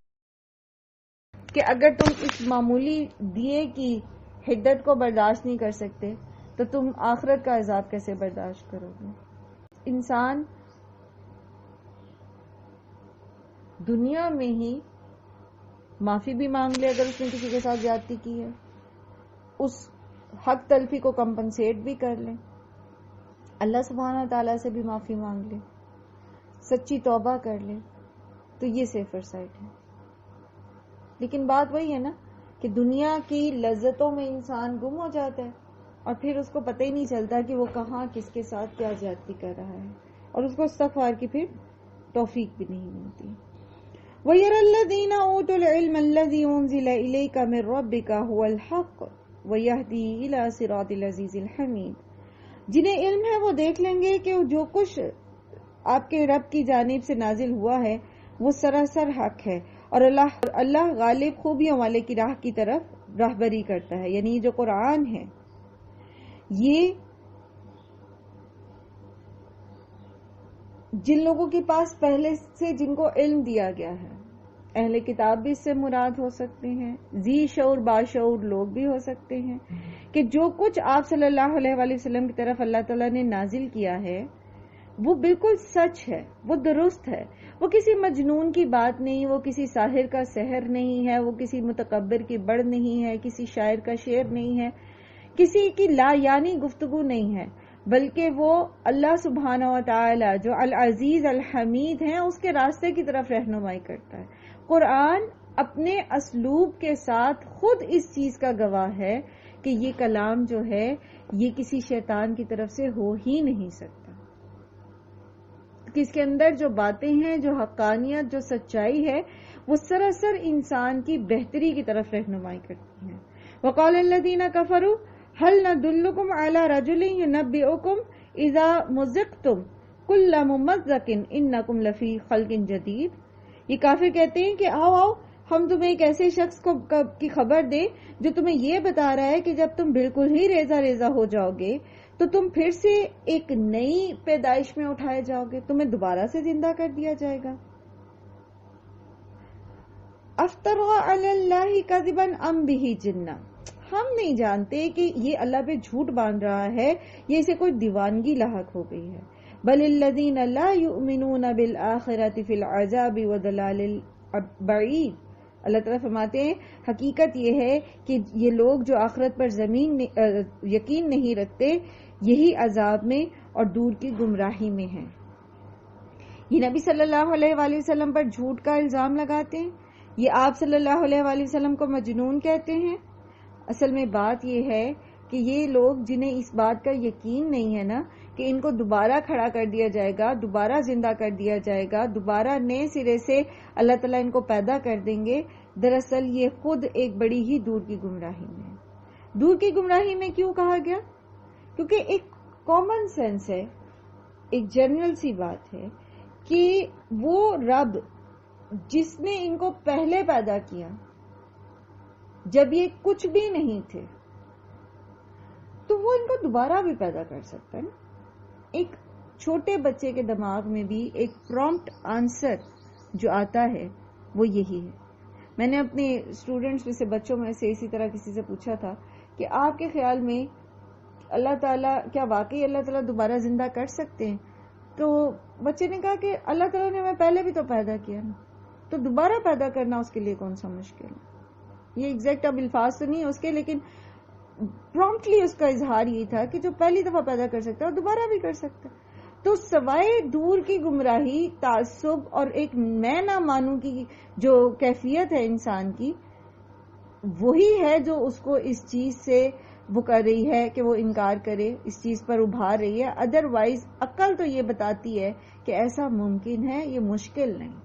کہ اگر تم اس معمولی دیے کی حدت کو برداشت نہیں کر سکتے تو تم آخرت کا عذاب کیسے برداشت کرو گے. انسان دنیا میں ہی معافی بھی مانگ لے اگر اس نے کسی کے ساتھ زیادتی کی ہے، اس حق تلفی کو کمپنسیٹ بھی کر لیں، اللہ سبحانہ تعالیٰ سے بھی معافی مانگ لے، سچی توبہ کر لے، تو یہ سیفر سائڈ ہے. لیکن بات وہی ہے نا کہ دنیا کی لذتوں میں انسان گم ہو جاتا ہے اور پھر اس کو پتہ ہی نہیں چلتا کہ وہ کہاں کس کے ساتھ کیا زیادتی کر رہا ہے، اور اس کو استغفار کی پھر توفیق بھی نہیں ملتی. وَيَرَى الَّذِينَ أُوتُوا الْعِلْمَ الَّذِي أُنزِلَ إِلَيْكَ مِن رَّبِّكَ هُوَ الْحَقُّ وَيَهْدِي إِلَى صِرَاطِ الْعَزِيزِ الْحَمِيدِ. جنہیں علم ہے وہ دیکھ لیں گے کہ جو کچھ آپ کے رب کی جانب سے نازل ہوا ہے وہ سراسر حق ہے، اور اللہ غالب خوبیوں والے کی راہ کی طرف راہبری کرتا ہے. یعنی جو قرآن ہے یہ جن لوگوں کے پاس پہلے سے جن کو علم دیا گیا ہے، اہل کتاب بھی اس سے مراد ہو سکتے ہیں، ذی شعور باشعور لوگ بھی ہو سکتے ہیں، کہ جو کچھ آپ صلی اللہ علیہ وآلہ وسلم کی طرف اللہ تعالیٰ نے نازل کیا ہے وہ بالکل سچ ہے، وہ درست ہے، وہ کسی مجنون کی بات نہیں، وہ کسی ساحر کا سحر نہیں ہے، وہ کسی متکبر کی بڑھ نہیں ہے، کسی شاعر کا شعر نہیں ہے، کسی کی لا یعنی گفتگو نہیں ہے، بلکہ وہ اللہ سبحانہ و تعالی جو العزیز الحمید ہیں اس کے راستے کی طرف رہنمائی کرتا ہے. قرآن اپنے اسلوب کے ساتھ خود اس چیز کا گواہ ہے کہ یہ کلام جو ہے یہ کسی شیطان کی طرف سے ہو ہی نہیں سکتا، کہ اس کے اندر جو باتیں ہیں، جو حقانیت، جو سچائی ہے، وہ سراسر انسان کی بہتری کی طرف رہنمائی کرتی ہیں. وقال الذین کفروا هل ندلکم علی رجل ینبئکم اذا مزقتم کل ممزق انکم لفی خلق جدید. یہ کافر کہتے ہیں کہ آؤ ہم تمہیں ایک ایسے شخص کی خبر دیں جو تمہیں یہ بتا رہا ہے کہ جب تم بالکل ہی ریزہ ریزہ ہو جاؤ گے تو تم پھر سے ایک نئی پیدائش میں اٹھائے جاؤ گے، تمہیں دوبارہ سے زندہ کر دیا جائے گا. افترى علی اللہ کذبا ام بہ جنہ. ہم نہیں جانتے کہ یہ اللہ پہ جھوٹ باندھ رہا ہے یا اسے کوئی دیوانگی لاحق ہو گئی ہے. بل الذین لا یؤمنون بالآخرۃ فی العذاب وضلال بعید. اللہ تعالیٰ فرماتے ہیں حقیقت یہ ہے کہ یہ لوگ جو آخرت پر یقین نہیں رکھتے یہی عذاب میں اور دور کی گمراہی میں ہیں. یہ نبی صلی اللہ علیہ وآلہ وسلم پر جھوٹ کا الزام لگاتے ہیں، یہ آپ صلی اللہ علیہ وآلہ وسلم کو مجنون کہتے ہیں. اصل میں بات یہ ہے کہ یہ لوگ جنہیں اس بات کا یقین نہیں ہے نا کہ ان کو دوبارہ کھڑا کر دیا جائے گا، دوبارہ زندہ کر دیا جائے گا، دوبارہ نئے سرے سے اللہ تعالیٰ ان کو پیدا کر دیں گے، دراصل یہ خود ایک بڑی ہی دور کی گمراہی میں. دور کی گمراہی میں کیوں کہا گیا؟ کیونکہ ایک کامن سینس ہے، ایک جنرل سی بات ہے کہ وہ رب جس نے ان کو پہلے پیدا کیا جب یہ کچھ بھی نہیں تھے تو وہ ان کو دوبارہ بھی پیدا کر سکتا ہے نا. ایک چھوٹے بچے کے دماغ میں بھی ایک پرومپٹ آنسر جو آتا ہے وہ یہی ہے. میں نے اپنے اسٹوڈنٹس میں سے بچوں میں سے اسی طرح کسی سے پوچھا تھا کہ آپ کے خیال میں اللہ تعالیٰ کیا واقعی اللہ تعالیٰ دوبارہ زندہ کر سکتے ہیں؟ تو بچے نے کہا کہ اللہ تعالیٰ نے ہمیں پہلے بھی تو پیدا کیا نا، تو دوبارہ پیدا کرنا اس کے لیے کون سا مشکل ہے؟ یہ ایگزیکٹ اب الفاظ تو نہیں ہے اس کے، لیکن پرومپٹلی اس کا اظہار یہ تھا کہ جو پہلی دفعہ پیدا کر سکتا ہے وہ دوبارہ بھی کر سکتا ہے۔ تو سوائے دور کی گمراہی، تعصب اور ایک میں نہ مانوں کی جو کیفیت ہے انسان کی، وہی ہے جو اس کو اس چیز سے وہ کر رہی ہے کہ وہ انکار کرے، اس چیز پر ابھار رہی ہے۔ ادروائز عقل تو یہ بتاتی ہے کہ ایسا ممکن ہے، یہ مشکل نہیں۔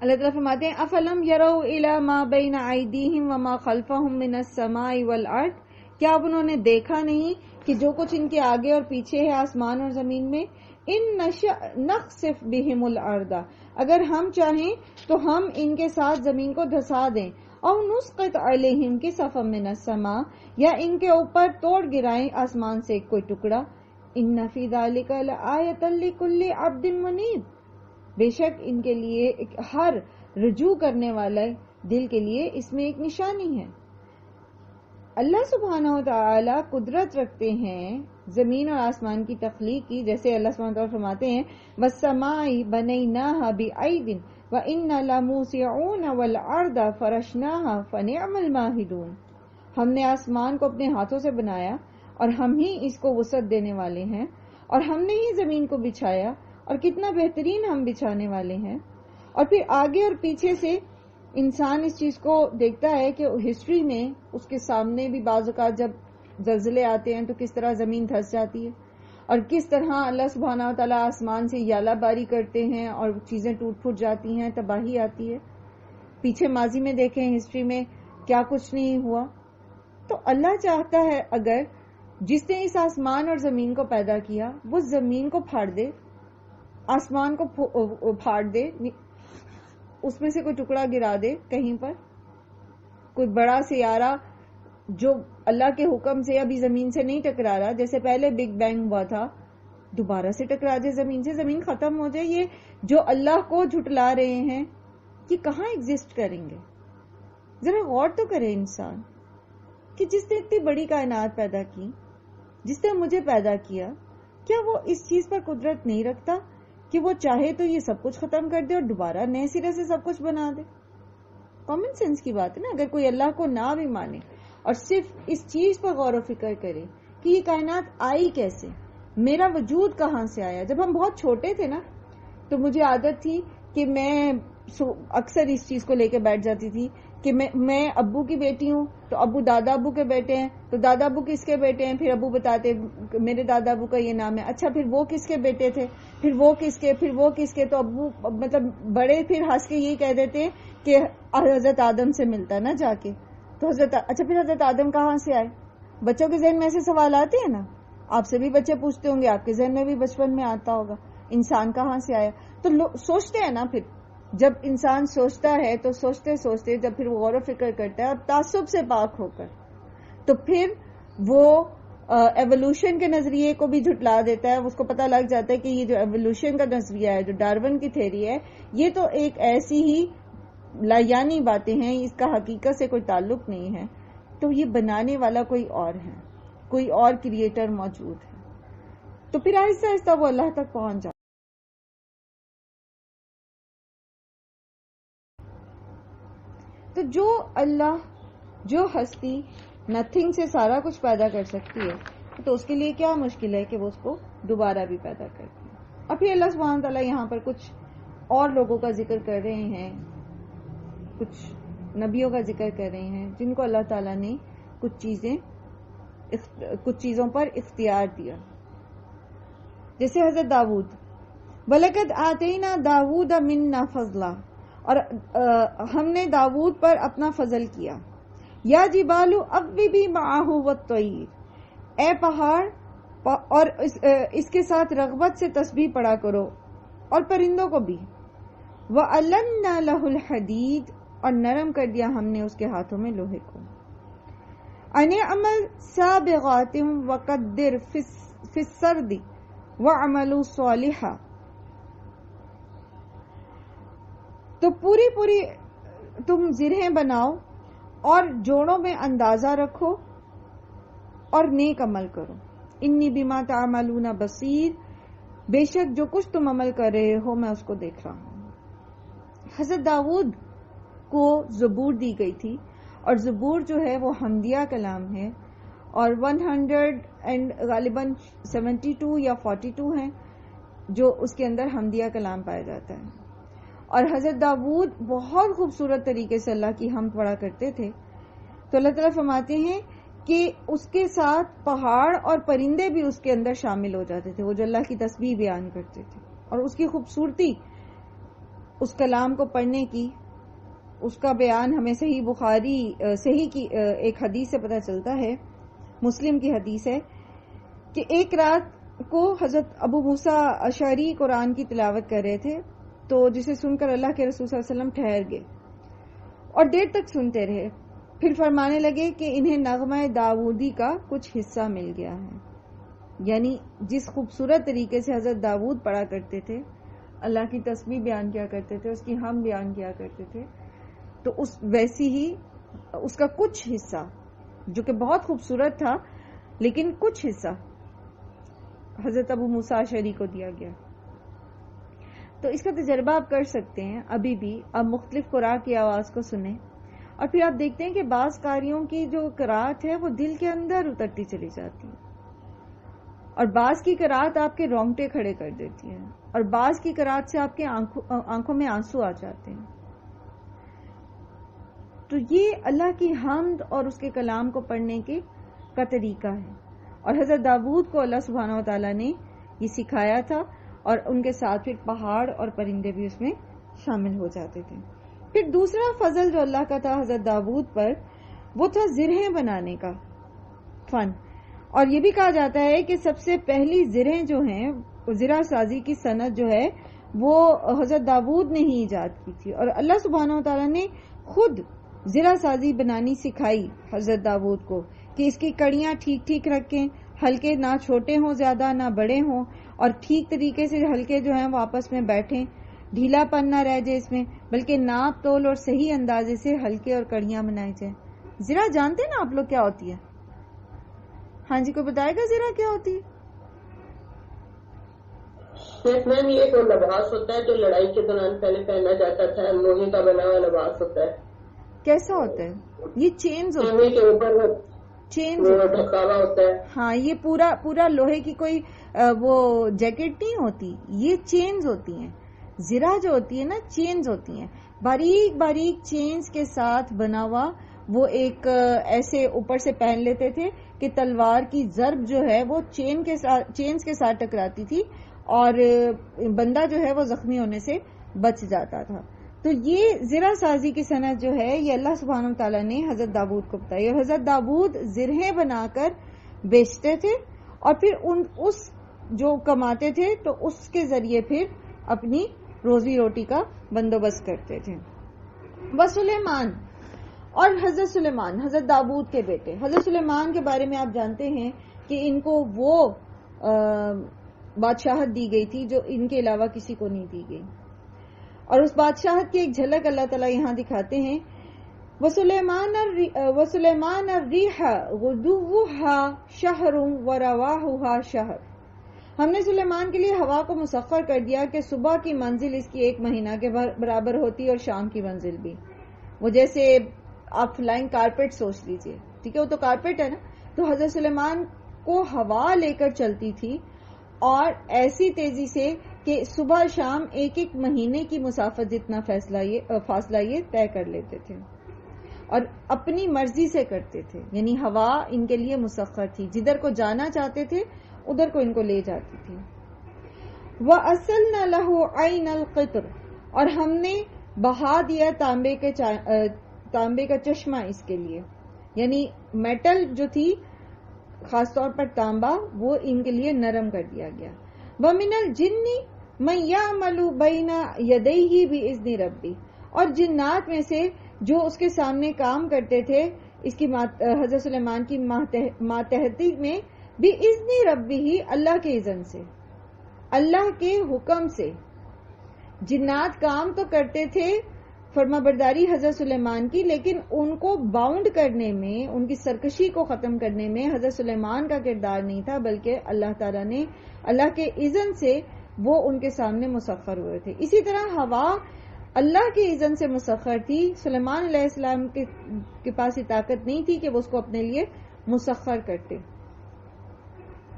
اللہ تعالیٰ فرماتے ہیں افلم یروا الی ما بین ایدیہم وما خلفہم من السماء والارض، کیا اب انہوں نے دیکھا نہیں کہ جو کچھ ان کے آگے اور پیچھے ہے آسمان اور زمین میں، ان نشأ نخسف بہم الارض، اگر ہم چاہیں تو ہم ان کے ساتھ زمین کو دھسا دیں، او نسقط علیہم کسفا من السماء، یا ان کے اوپر توڑ گرائیں آسمان سے کوئی ٹکڑا، ان فی ذلک لآیۃ لکل عبد منیب، بے شک ان کے لیے ہر رجوع کرنے والے دل کے لیے اس میں ایک نشانی ہے۔ اللہ سبحانہ و تعالی قدرت رکھتے ہیں زمین اور آسمان کی تخلیق کی، جیسے اللہ سبحانہ و تعالی فرماتے ہیں وَالسَّمَاءِ بَنَيْنَاهَا بِأَيْدٍ وَإِنَّا لَمُوسِعُونَ وَالْأَرْضَ فَرَشْنَاهَا فَنِعْمَ الْمَاهِدُونَ، ہم نے آسمان کو اپنے ہاتھوں سے بنایا اور ہم ہی اس کو وسعت دینے والے ہیں، اور ہم نے ہی زمین کو بچھایا اور کتنا بہترین ہم بچھانے والے ہیں۔ اور پھر آگے اور پیچھے سے انسان اس چیز کو دیکھتا ہے کہ ہسٹری میں اس کے سامنے بھی بعض اوقات جب زلزلے آتے ہیں تو کس طرح زمین دھس جاتی ہے، اور کس طرح اللہ سبحانہ و تعالیٰ آسمان سے یالہ باری کرتے ہیں اور چیزیں ٹوٹ پھوٹ جاتی ہیں، تباہی آتی ہے۔ پیچھے ماضی میں دیکھیں ہسٹری میں کیا کچھ نہیں ہوا۔ تو اللہ چاہتا ہے اگر جس نے اس آسمان اور زمین کو پیدا کیا وہ زمین کو پھاڑ دے، آسمان کو پھاڑ دے، اس میں سے کوئی ٹکڑا گرا دے کہیں پر، کوئی بڑا سیارہ جو اللہ کے حکم سے ابھی زمین سے نہیں ٹکرا رہا، جیسے پہلے بگ بینگ ہوا تھا، دوبارہ سے ٹکرا جائے زمین سے، زمین ختم ہو جائے، یہ جو اللہ کو جھٹلا رہے ہیں یہ کہاں ایگزسٹ کریں گے؟ ذرا غور تو کرے انسان کہ جس نے اتنی بڑی کائنات پیدا کی، جس نے مجھے پیدا کیا، کیا وہ اس چیز پر قدرت نہیں رکھتا کہ وہ چاہے تو یہ سب کچھ ختم کر دے اور دوبارہ نئے سرے سے سب کچھ بنا دے؟ کامن سینس کی بات ہے نا۔ اگر کوئی اللہ کو نہ بھی مانے اور صرف اس چیز پر غور و فکر کرے کہ یہ کائنات آئی کیسے، میرا وجود کہاں سے آیا۔ جب ہم بہت چھوٹے تھے نا تو مجھے عادت تھی کہ میں اکثر اس چیز کو لے کے بیٹھ جاتی تھی کہ میں ابو کی بیٹی ہوں تو ابو دادا ابو کے بیٹے ہیں، تو دادا ابو کس کے بیٹے ہیں، پھر ابو بتاتے میرے دادا ابو کا یہ نام ہے، اچھا پھر وہ کس کے بیٹے تھے، پھر وہ کس کے، پھر وہ کس کے، تو ابو مطلب بڑے پھر ہنس کے یہی کہہ دیتے کہ حضرت آدم سے ملتا نا جا کے، تو اچھا پھر حضرت آدم کہاں سے آئے؟ بچوں کے ذہن میں ایسے سوال آتے ہیں نا، آپ سے بھی بچے پوچھتے ہوں گے، آپ کے ذہن میں بھی بچپن میں آتا ہوگا انسان کہاں سے آیا۔ تو سوچتے ہیں نا، پھر جب انسان سوچتا ہے تو سوچتے سوچتے جب پھر وہ غور و فکر کرتا ہے اور تعصب سے پاک ہو کر، تو پھر وہ ایوولوشن کے نظریے کو بھی جھٹلا دیتا ہے۔ اس کو پتہ لگ جاتا ہے کہ یہ جو ایوولوشن کا نظریہ ہے، جو ڈارون کی تھیوری ہے، یہ تو ایک ایسی ہی لایانی باتیں ہیں، اس کا حقیقت سے کوئی تعلق نہیں ہے، تو یہ بنانے والا کوئی اور ہے، کوئی اور کریٹر موجود ہے۔ تو پھر آہستہ آہستہ وہ اللہ تک پہنچ جاتا۔ تو جو اللہ، جو ہستی نتھنگ سے سارا کچھ پیدا کر سکتی ہے، تو اس کے لیے کیا مشکل ہے کہ وہ اس کو دوبارہ بھی پیدا کرتی ہے۔ اور پھر اللہ سبحانہ تعالیٰ یہاں پر کچھ اور لوگوں کا ذکر کر رہے ہیں، کچھ نبیوں کا ذکر کر رہے ہیں جن کو اللہ تعالیٰ نے کچھ چیزوں پر اختیار دیا، جیسے حضرت داؤد، وَلَقَدْ آتَيْنَا دَاوُودَ مِنَّا فَضْلًا، اور ہم نے داؤد پر اپنا فضل کیا، یا جبال اوبی معہ والطیر، اے پہاڑ اور اس کے ساتھ رغبت سے تسبیح پڑھا کرو، اور پرندوں کو بھی، وَأَلَنَّا لَهُ الْحَدِيدَ، اور نرم کر دیا ہم نے اس کے ہاتھوں میں لوہے کو، أَنِ اعْمَلْ سَابِغَاتٍ وَقَدِّرْ فِي السَّرْدِ وَاعْمَلُوا صَالِحًا، تو پوری تم زرہیں بناؤ اور جوڑوں میں اندازہ رکھو، اور نیک عمل کرو. انی بما تعملون بصیر، بے شک جو کچھ تم عمل کر رہے ہو میں اس کو دیکھ رہا ہوں. حضرت داؤد کو زبور دی گئی تھی، اور زبور جو ہے وہ حمدیہ کلام ہے، اور 100 غالباً 72 یا 42 ہیں جو اس کے اندر حمدیہ کلام پایا جاتا ہے. اور حضرت داؤد بہت خوبصورت طریقے سے اللہ کی حمد پڑھا کرتے تھے. تو اللہ تعالیٰ فرماتے ہیں کہ اس کے ساتھ پہاڑ اور پرندے بھی اس کے اندر شامل ہو جاتے تھے، وہ جو اللہ کی تسبیح بیان کرتے تھے. اور اس کی خوبصورتی اس کلام کو پڑھنے کی، اس کا بیان ہمیں صحیح کی ایک حدیث سے پتہ چلتا ہے، مسلم کی حدیث ہے کہ ایک رات کو حضرت ابو موسیٰ اشعری قرآن کی تلاوت کر رہے تھے، تو جسے سن کر اللہ کے رسول صلی اللہ علیہ وسلم ٹھہر گئے اور دیر تک سنتے رہے. پھر فرمانے لگے کہ انہیں نغمہ داودی کا کچھ حصہ مل گیا ہے. یعنی جس خوبصورت طریقے سے حضرت داؤد پڑھا کرتے تھے، اللہ کی تسبیح بیان کیا کرتے تھے، اس کی حمد بیان کیا کرتے تھے، تو ویسی ہی اس کا کچھ حصہ جو کہ بہت خوبصورت تھا، لیکن کچھ حصہ حضرت ابو موسیٰ اشعری کو دیا گیا. تو اس کا تجربہ آپ کر سکتے ہیں. ابھی بھی آپ مختلف قراء کی آواز کو سنیں، اور پھر آپ دیکھتے ہیں کہ بعض قاریوں کی جو قراءت ہے وہ دل کے اندر اترتی چلی جاتی ہے، اور بعض کی قراءت آپ کے رونگٹے کھڑے کر دیتی ہے، اور بعض کی قراءت سے آپ کے آنکھوں میں آنسو آ جاتے ہیں. تو یہ اللہ کی حمد اور اس کے کلام کو پڑھنے کا طریقہ ہے. اور حضرت داؤد کو اللہ سبحانہ و تعالیٰ نے یہ سکھایا تھا، اور ان کے ساتھ پھر پہاڑ اور پرندے بھی اس میں شامل ہو جاتے تھے. پھر دوسرا فضل جو اللہ کا تھا حضرت داؤد پر، وہ تھا زرہیں بنانے کا فن. اور یہ بھی کہا جاتا ہے کہ سب سے پہلی زرہیں جو ہیں، زرہ سازی کی صنعت جو ہے، وہ حضرت داؤد نے ہی ایجاد کی تھی. اور اللہ سبحانہ و تعالیٰ نے خود زرہ سازی بنانی سکھائی حضرت داؤد کو، کہ اس کی کڑیاں ٹھیک ٹھیک رکھیں، ہلکے نہ چھوٹے ہوں زیادہ نہ بڑے ہوں، اور ٹھیک طریقے سے ہلکے جو ہیں وہ آپس میں بیٹھیں، ڈھیلا پن نہ رہ جائے اس میں، بلکہ ناپ تول اور صحیح اندازے سے ہلکے اور کڑیاں بنائی جائیں. زرہ جانتے نا آپ لوگ کیا ہوتی ہے؟ ہاں جی، کوئی بتائے گا زرہ کیا ہوتی ہے؟ میم یہ کوئی لباس ہوتا ہے جو لڑائی کے دوران پہلے پہنا جاتا تھا، لوہے کا بنا ہوا لباس ہوتا ہے. کیسا ہوتا ہے؟ یہ چینز ہوتا لوہے کے اوپر چینز ڈھکاوا ہوتا ہے. ہاں، یہ پورا لوہے کی کوئی وہ جیکٹ نہیں ہوتی، یہ چینز ہوتی ہیں. زرہ جو ہوتی ہے نا، چینز ہوتی ہیں، باریک باریک چینز کے ساتھ بنا ہوا. وہ ایک ایسے اوپر سے پہن لیتے تھے کہ تلوار کی ضرب جو ہے وہ چینز کے ساتھ ٹکراتی تھی، اور بندہ جو ہے وہ زخمی ہونے سے بچ جاتا تھا. تو یہ زرہ سازی کی صنعت جو ہے، یہ اللہ سبحانہ و تعالیٰ نے حضرت داؤد کو بتائی. اور حضرت داؤد زرہیں بنا کر بیچتے تھے، اور پھر اس جو کماتے تھے تو اس کے ذریعے پھر اپنی روزی روٹی کا بندوبست کرتے تھے. وسلیمان، اور حضرت سلیمان حضرت داؤد کے بیٹے. حضرت سلیمان کے بارے میں آپ جانتے ہیں کہ ان کو وہ بادشاہت دی گئی تھی جو ان کے علاوہ کسی کو نہیں دی گئی. اور اس بادشاہت کی ایک جھلک اللہ تعالیٰ یہاں دکھاتے ہیں. وَسُلَيْمَانَ الرِّيحَ غُدُوُّهَا شَهْرٌ وَرَوَاحُهَا شَهْرٌ. ہم نے سلیمان کے لیے ہوا کو مسخر کر دیا کہ صبح کی منزل اس کی 1 مہینہ کے برابر ہوتی اور شام کی منزل بھی. وہ جیسے آپ فلائنگ کارپیٹ سوچ لیجئے، ٹھیک ہے، وہ تو کارپیٹ ہے نا. تو حضرت سلیمان کو ہوا لے کر چلتی تھی، اور ایسی تیزی سے کہ صبح شام 1 مہینے کی مسافت جتنا فاصلہ یہ طے کر لیتے تھے، اور اپنی مرضی سے کرتے تھے. یعنی ہوا ان کے لیے مسخر تھی، جدھر کو جانا چاہتے تھے ادھر کو ان کو لے جاتی تھی. وَأَسَلْنَ لَهُ عَيْنَ الْقِطْرِ، اور ہم نے بہا دیا تانبے کا چشمہ اس کے لیے. یعنی میٹل جو تھی، خاص طور پر تانبا، وہ ان کے لیے نرم کر دیا گیا. وَمِنَ الْجِنِّ مَن يَعْمَلُ بَيْنَ يَدَيْهِ بِإِذْنِ رَبِّهِ، اور جنات میں سے جو اس کے سامنے کام کرتے تھے اس کی حضرت سلیمان کی ماتحتی میں، بِإِذْنِ رَبِّهِ، اللہ کے اذن سے، اللہ کے حکم سے. جنات کام تو کرتے تھے فرما برداری حضرت سلیمان کی، لیکن ان کو باؤنڈ کرنے میں، ان کی سرکشی کو ختم کرنے میں حضرت سلیمان کا کردار نہیں تھا، بلکہ اللہ تعالیٰ نے اللہ کے اذن سے وہ ان کے سامنے مسخر ہوئے تھے۔ اسی طرح ہوا اللہ کے اذن سے مسخر تھی، سلیمان علیہ السلام کے پاس یہ طاقت نہیں تھی کہ وہ اس کو اپنے لیے مسخر کرتے۔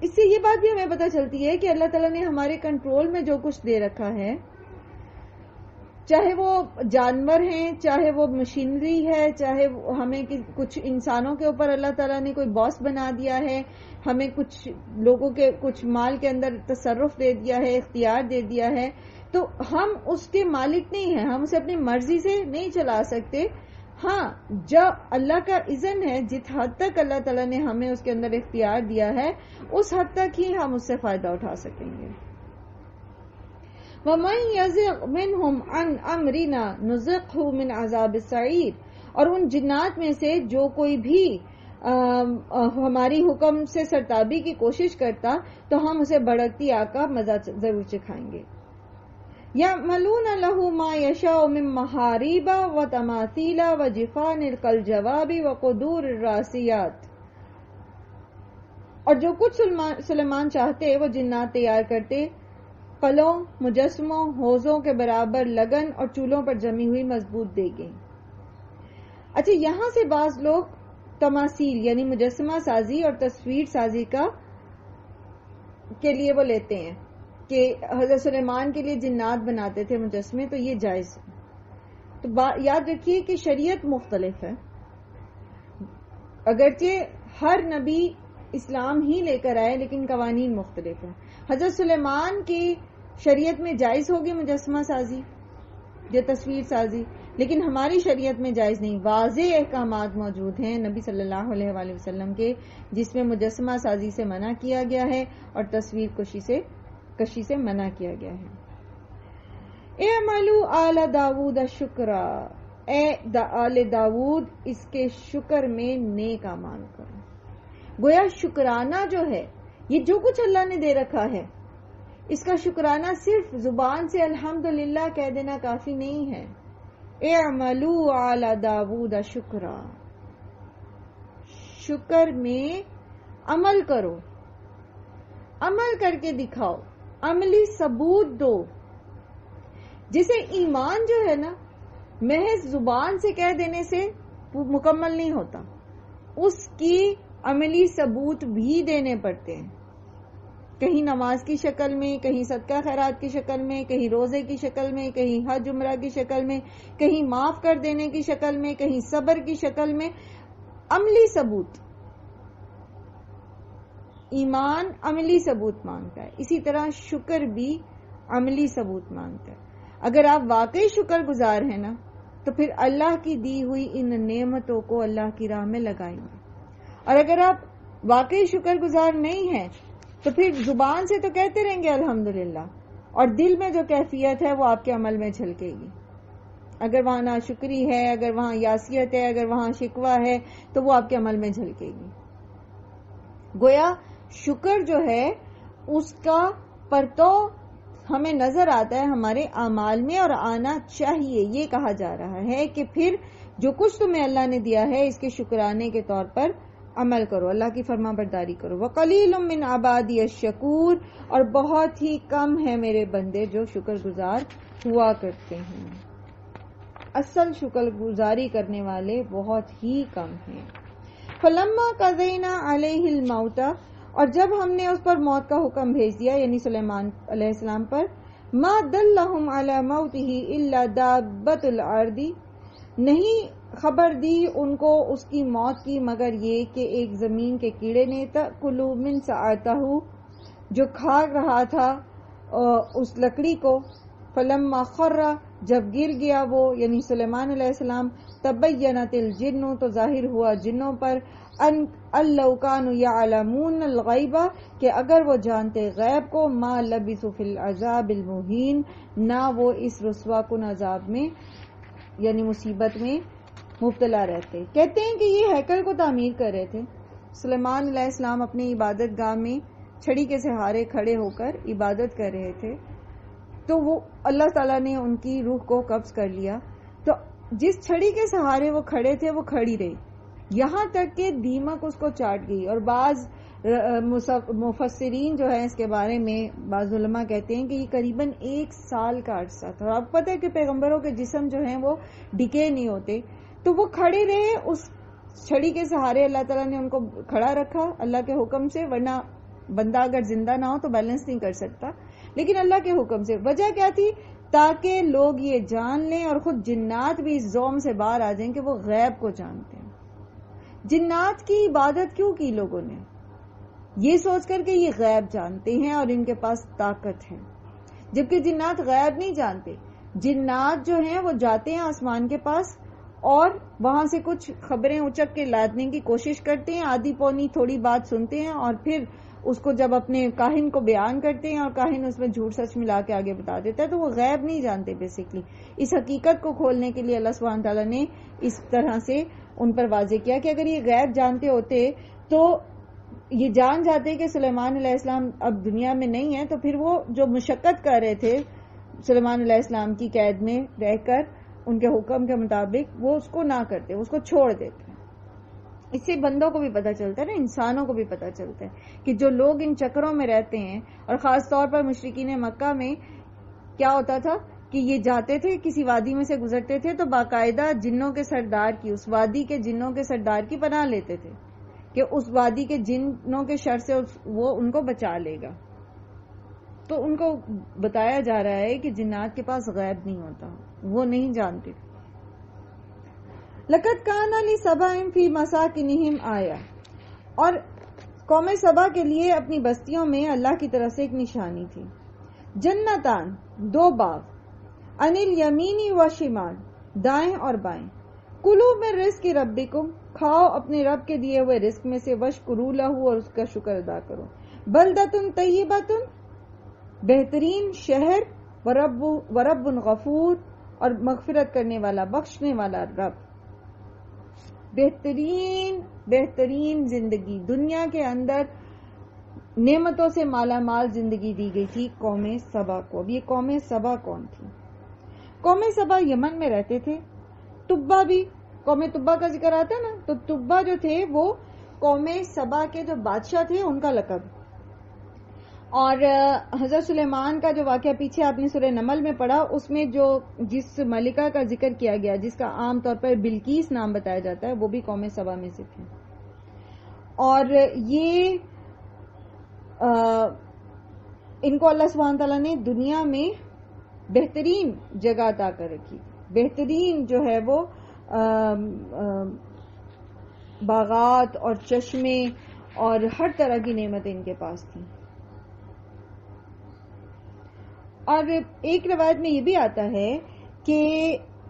اس سے یہ بات بھی ہمیں پتہ چلتی ہے کہ اللہ تعالیٰ نے ہمارے کنٹرول میں جو کچھ دے رکھا ہے، چاہے وہ جانور ہیں، چاہے وہ مشینری ہے، چاہے ہمیں کچھ انسانوں کے اوپر اللہ تعالیٰ نے کوئی باس بنا دیا ہے، ہمیں کچھ لوگوں کے کچھ مال کے اندر تصرف دے دیا ہے، اختیار دے دیا ہے، تو ہم اس کے مالک نہیں ہیں، ہم اسے اپنی مرضی سے نہیں چلا سکتے۔ ہاں، جب اللہ کا اذن ہے، جس حد تک اللہ تعالیٰ نے ہمیں اس کے اندر اختیار دیا ہے، اس حد تک ہی ہم اس سے فائدہ اٹھا سکیں گے۔ وَمَن يَزِغْ مِنْهُمْ عَنْ أَمْرِنَا نُزِغْهُ مِنْ عَذَابِ السَّعِيرِ، اور ان جنات میں سے جو کوئی بھی ہماری حکم سے سرتابی کی کوشش کرتا تو ہم اسے بھڑکتی آگ کا مزہ ضرور چکھائیں گے۔ يَعْمَلُونَ لَهُ مَا يَشَاءُ مِن مَّحَارِيبَ وَتَمَاثِيلَ وَجِفَانٍ كَالْجَوَابِ وَقُدُورِ الرَّاسِيَاتِ، اور جو کچھ سلیمان چاہتے وہ جنات تیار کرتے، قلوں، مجسموں، حوضوں کے برابر لگن اور چولہوں پر جمی ہوئی مضبوط دیگیں۔ اچھا، یہاں سے بعض لوگ تماثیل یعنی مجسمہ سازی اور تصویر سازی کے لیے وہ لیتے ہیں کہ حضرت سلیمان کے لیے جنات بناتے تھے مجسمے، تو یہ جائز ہے۔ تو یاد رکھیے کہ شریعت مختلف ہے، اگرچہ ہر نبی اسلام ہی لے کر آئے لیکن قوانین مختلف ہیں۔ حضرت سلیمان کی شریعت میں جائز ہوگی مجسمہ سازی یا تصویر سازی، لیکن ہماری شریعت میں جائز نہیں۔ واضح احکامات موجود ہیں نبی صلی اللہ علیہ وآلہ وسلم کے، جس میں مجسمہ سازی سے منع کیا گیا ہے اور تصویر کشی سے منع کیا گیا ہے۔ اعملوا آل داود شکرا، اے آل داود اس کے شکر میں نیک اعمال کرو۔ گویا شکرانہ جو ہے، یہ جو کچھ اللہ نے دے رکھا ہے، اس کا شکرانہ صرف زبان سے الحمدللہ کہہ دینا کافی نہیں ہے۔ اعملوا آل داود شکرا، شکر میں عمل کرو، عمل کر کے دکھاؤ، عملی ثبوت دو۔ جسے ایمان جو ہے نا، محض زبان سے کہہ دینے سے مکمل نہیں ہوتا، اس کی عملی ثبوت بھی دینے پڑتے ہیں، کہیں نماز کی شکل میں، کہیں صدقہ خیرات کی شکل میں، کہیں روزے کی شکل میں، کہیں حج عمرہ کی شکل میں، کہیں معاف کر دینے کی شکل میں، کہیں صبر کی شکل میں، عملی ثبوت۔ ایمان عملی ثبوت مانگتا ہے، اسی طرح شکر بھی عملی ثبوت مانگتا ہے۔ اگر آپ واقعی شکر گزار ہیں نا، تو پھر اللہ کی دی ہوئی ان نعمتوں کو اللہ کی راہ میں لگائیں گے، اور اگر آپ واقعی شکر گزار نہیں ہیں تو پھر زبان سے تو کہتے رہیں گے الحمدللہ، اور دل میں جو کیفیت ہے وہ آپ کے عمل میں جھلکے گی۔ اگر وہاں ناشکری ہے، اگر وہاں یاسیت ہے، اگر وہاں شکوہ ہے، تو وہ آپ کے عمل میں جھلکے گی۔ گویا شکر جو ہے اس کا پرتو ہمیں نظر آتا ہے ہمارے اعمال میں، اور آنا چاہیے۔ یہ کہا جا رہا ہے کہ پھر جو کچھ تمہیں اللہ نے دیا ہے اس کے شکرانے کے طور پر عمل کرو، اللہ کی فرما برداری کرو۔ وَقَلِيلٌ مِّنْ عَبَادِيَ الشَّكُورُ، اور بہت ہی کم ہے میرے بندے جو شکر گزار ہوا کرتے ہیں۔ اصل شکر گزاری کرنے والے بہت ہی کم ہیں۔ فَلَمَّا قَضَيْنَا عَلَيْهِ الْمَوْتَ، اور جب ہم نے اس پر موت کا حکم بھیج دیا، یعنی سلیمان علیہ السلام پر، مَا دَلَّهُمْ عَلَى مَوْتِهِ إِلَّا دَابَّةُ الْأَرْضِ، نہیں خبر دی ان کو اس کی موت کی مگر یہ کہ ایک زمین کے کیڑے نے تأکل من ساعتہ، جو کھا رہا تھا اس لکڑی کو، فلما خر، جب گر گیا وہ یعنی سلیمان علیہ السلام، تبینت الجن، تو ظاہر ہوا جنوں پر، ان لو کانوا یعلمون الغیب، کہ اگر وہ جانتے غیب کو، ما لبثوا فی العذاب المہین، نہ وہ اس رسوا کن عذاب میں یعنی مصیبت میں مبتلا رہتے۔ کہتے ہیں کہ یہ ہیکل کو تعمیر کر رہے تھے، سلیمان علیہ السلام اپنی عبادت گاہ میں چھڑی کے سہارے کھڑے ہو کر عبادت کر رہے تھے، تو وہ اللہ تعالیٰ نے ان کی روح کو قبض کر لیا، تو جس چھڑی کے سہارے وہ کھڑے تھے وہ کھڑی رہی، یہاں تک کہ دیمک اس کو چاٹ گئی. اور بعض مفسرین جو ہے اس کے بارے میں، بعض علماء کہتے ہیں کہ یہ قریباً 1 سال کا عرصہ تھا. اور آپ کو پتہ ہے کہ پیغمبروں کے جسم جو ہیں وہ ڈکے نہیں ہوتے، تو وہ کھڑے رہے اس چھڑی کے سہارے. اللہ تعالیٰ نے ان کو کھڑا رکھا اللہ کے حکم سے، ورنہ بندہ اگر زندہ نہ ہو تو بیلنس نہیں کر سکتا، لیکن اللہ کے حکم سے. وجہ کیا تھی؟ تاکہ لوگ یہ جان لیں اور خود جنات بھی اس زوم سے باہر آ جائیں کہ وہ غیب کو جانتے ہیں. جنات کی عبادت کیوں کی لوگوں نے؟ یہ سوچ کر کہ یہ غیب جانتے ہیں اور ان کے پاس طاقت ہے، جبکہ جنات غیب نہیں جانتے. جنات جو ہیں وہ جاتے ہیں آسمان کے پاس اور وہاں سے کچھ خبریں اچک کے لادنے کی کوشش کرتے ہیں، آدھی پونی تھوڑی بات سنتے ہیں اور پھر اس کو جب اپنے کاہن کو بیان کرتے ہیں اور کاہن اس میں جھوٹ سچ ملا کے آگے بتا دیتا ہے. تو وہ غیب نہیں جانتے. بیسیکلی اس حقیقت کو کھولنے کے لیے اللہ سبحانہ تعالیٰ نے اس طرح سے ان پر واضح کیا کہ اگر یہ غیب جانتے ہوتے تو یہ جان جاتے کہ سلیمان علیہ السلام اب دنیا میں نہیں ہے، تو پھر وہ جو مشقت کر رہے تھے سلیمان علیہ السلام کی قید میں رہ کر ان کے حکم کے مطابق، وہ اس کو نہ کرتے، اس کو چھوڑ دیتے. اس سے بندوں کو بھی پتہ چلتا ہے نا، انسانوں کو بھی پتہ چلتا ہے کہ جو لوگ ان چکروں میں رہتے ہیں، اور خاص طور پر مشرکین مکہ میں کیا ہوتا تھا کہ یہ جاتے تھے کسی وادی میں سے گزرتے تھے تو باقاعدہ جنوں کے سردار کی، اس وادی کے جنوں کے سردار کی پناہ لیتے تھے کہ اس وادی کے جنوں کے شر سے وہ ان کو بچا لے گا. تو ان کو بتایا جا رہا ہے کہ جنات کے پاس غیب نہیں ہوتا، وہ نہیں جانتے. لقد کان لسبأ فی مساکنہم آیہ، اور قوم سبا کے لیے اپنی بستیوں میں اللہ کی طرف سے ایک نشانی تھی. جنتان، 2 باغ، عن الیمین و شمال، دائیں اور بائیں. کلوا من رزق ربکم، کھاؤ اپنے رب کے دیے ہوئے رزق میں سے، واشکروا لہ، اور اس کا شکر ادا کرو. بلدۃ طیبۃ، بہترین شہر، ورب غفور، اور مغفرت کرنے والا بخشنے والا رب. بہترین زندگی، دنیا کے اندر نعمتوں سے مالا مال زندگی دی گئی تھی قوم سبا کو. اب یہ قوم سبا کون تھی؟ قوم سبا یمن میں رہتے تھے. تبا بھی، قوم تبا کا ذکر آتا ہے نا، تو تبا جو تھے وہ قوم سبا کے جو بادشاہ تھے ان کا لقب. اور حضرت سلیمان کا جو واقعہ پیچھے آپ نے سورہ نمل میں پڑھا، اس میں جو جس ملکہ کا ذکر کیا گیا جس کا عام طور پر بلقیس نام بتایا جاتا ہے، وہ بھی قوم سبا میں سے تھے. اور یہ ان کو اللہ سبحانہ تعالیٰ نے دنیا میں بہترین جگہ عطا کر رکھی، بہترین جو ہے وہ باغات اور چشمے اور ہر طرح کی نعمتیں ان کے پاس تھیں. اور ایک روایت میں یہ بھی آتا ہے کہ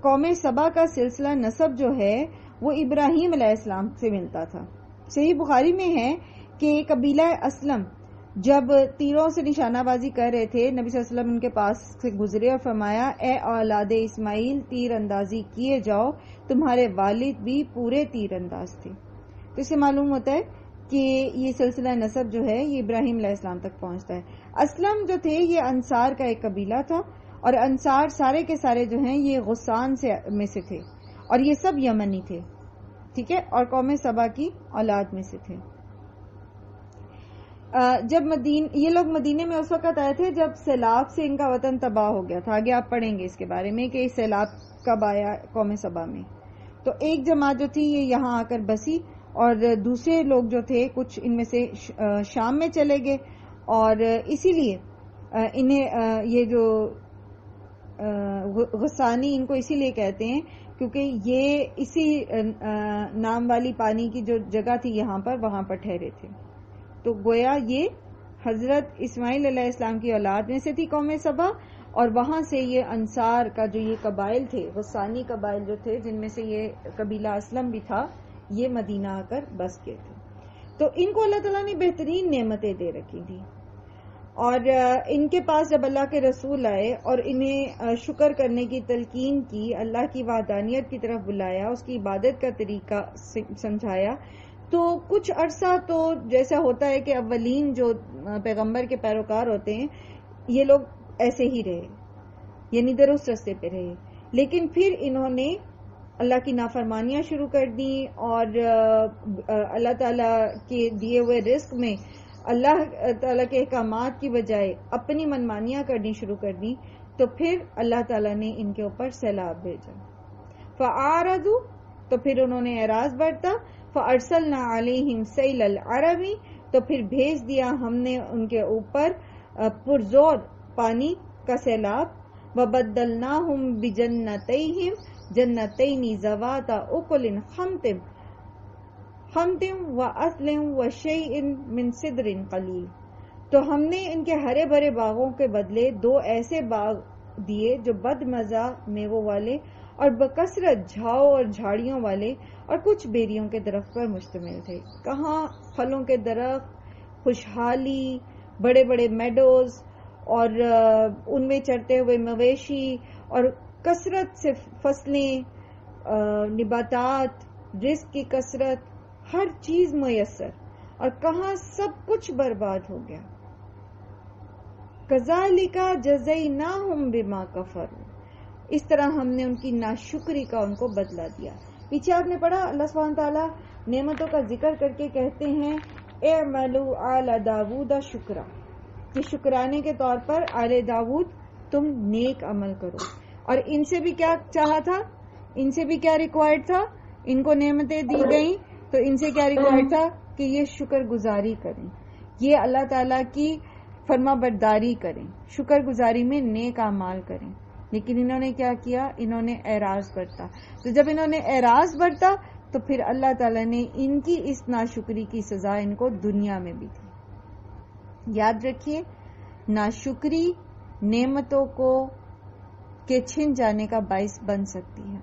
قوم سبا کا سلسلہ نسب جو ہے وہ ابراہیم علیہ السلام سے ملتا تھا. صحیح بخاری میں ہے کہ قبیلہ اسلم جب تیروں سے نشانہ بازی کر رہے تھے، نبی صلی اللہ علیہ وسلم ان کے پاس سے گزرے اور فرمایا، اے اولاد اسماعیل، تیر اندازی کیے جاؤ، تمہارے والد بھی پورے تیر انداز تھے. تو اس سے معلوم ہوتا ہے کہ یہ سلسلہ نسب جو ہے یہ ابراہیم علیہ السلام تک پہنچتا ہے. اسلم جو تھے یہ انصار کا ایک قبیلہ تھا، اور انصار سارے کے سارے جو ہیں یہ غسان میں سے تھے، اور یہ سب یمنی تھے، ٹھیک ہے، اور قوم سبا کی اولاد میں سے تھے. جب یہ لوگ مدینے میں اس وقت آئے تھے جب سیلاب سے ان کا وطن تباہ ہو گیا تھا. آگے آپ پڑھیں گے اس کے بارے میں کہ سیلاب کب آیا قوم سبا میں. تو ایک جماعت جو تھی یہ یہاں آ کر بسی، اور دوسرے لوگ جو تھے کچھ ان میں سے شام میں چلے گئے. اور اسی لیے انہیں یہ جو غسانی ان کو اسی لیے کہتے ہیں کیونکہ یہ اسی نام والی پانی کی جو جگہ تھی یہاں پر، وہاں پر ٹھہرے تھے. تو گویا یہ حضرت اسماعیل علیہ السلام کی اولاد میں سے تھی قوم سبا، اور وہاں سے یہ انصار کا جو یہ قبائل تھے، غسانی قبائل جو تھے جن میں سے یہ قبیلہ اسلم بھی تھا، یہ مدینہ آ کر بس گئے تھے. تو ان کو اللہ تعالیٰ نے بہترین نعمتیں دے رکھی تھی، اور ان کے پاس جب اللہ کے رسول آئے اور انہیں شکر کرنے کی تلقین کی، اللہ کی وحدانیت کی طرف بلایا، اس کی عبادت کا طریقہ سمجھایا، تو کچھ عرصہ تو جیسا ہوتا ہے کہ اولین جو پیغمبر کے پیروکار ہوتے ہیں یہ لوگ ایسے ہی رہے، یعنی درست رستے پہ رہے. لیکن پھر انہوں نے اللہ کی نافرمانیاں شروع کر دیں اور اللہ تعالیٰ کے دیے ہوئے رزق میں اللہ تعالیٰ کے احکامات کی بجائے اپنی منمانیاں کرنی شروع کر دیں، تو پھر اللہ تعالیٰ نے ان کے اوپر سیلاب بھیجا. فَأَعْرَضُوا، تو پھر انہوں نے اعراض برتا. فَأَرْسَلْنَا عَلَيْهِمْ سَيْلَ الْعَرَمِ، تو پھر بھیج دیا ہم نے ان کے اوپر پرزور پانی کا سیلاب. وَبَدَّلْنَاهُمْ بِجَنَّتَيْهِمْ جَنَّتَيْنِ ذَوَاتَا أُكُلٍ خَمْطٍ وَأَثْلٍ وَشَيْءٍ مِّن سِدْرٍ قَلِيلٍ، تو ہم نے ان کے ہرے بھرے باغوں کے بدلے 2 ایسے باغ دیے جو بد مزہ میووں والے اور بکثرت جھاؤ اور جھاڑیوں والے اور کچھ بیریوں کے درخت پر مشتمل تھے. کہاں پھلوں کے درخت، خوشحالی، بڑے بڑے میڈوز اور ان میں چرتے ہوئے مویشی اور کثرت سے فصلیں، نباتات، رزق کی کثرت، ہر چیز میسر، اور کہاں سب کچھ برباد ہو گیا. کذالک جزیناہم بما کفروا، اس طرح ہم نے ان کی ناشکری کا ان کو بدلہ دیا. پیچھے آپ نے پڑھا اللہ سبحانہ تعالیٰ نعمتوں کا ذکر کر کے کہتے ہیں اعملوا آل داود شکرا، کہ شکرانے کے طور پر آل داود تم نیک عمل کرو. اور ان سے بھی کیا چاہا تھا، ان سے بھی کیا ریکوائرڈ تھا، ان کو نعمتیں دی گئیں تو ان سے کیا ریکوائرڈ تھا کہ یہ شکر گزاری کریں، یہ اللہ تعالیٰ کی فرما برداری کریں، شکر گزاری میں نیک اعمال کریں. لیکن انہوں نے کیا کیا، انہوں نے اعراض برتا. تو جب انہوں نے اعراض برتا تو پھر اللہ تعالیٰ نے ان کی اس ناشکری کی سزا ان کو دنیا میں بھی دی. یاد رکھیے ناشکری نعمتوں کو کے چھن جانے کا باعث بن سکتی ہے.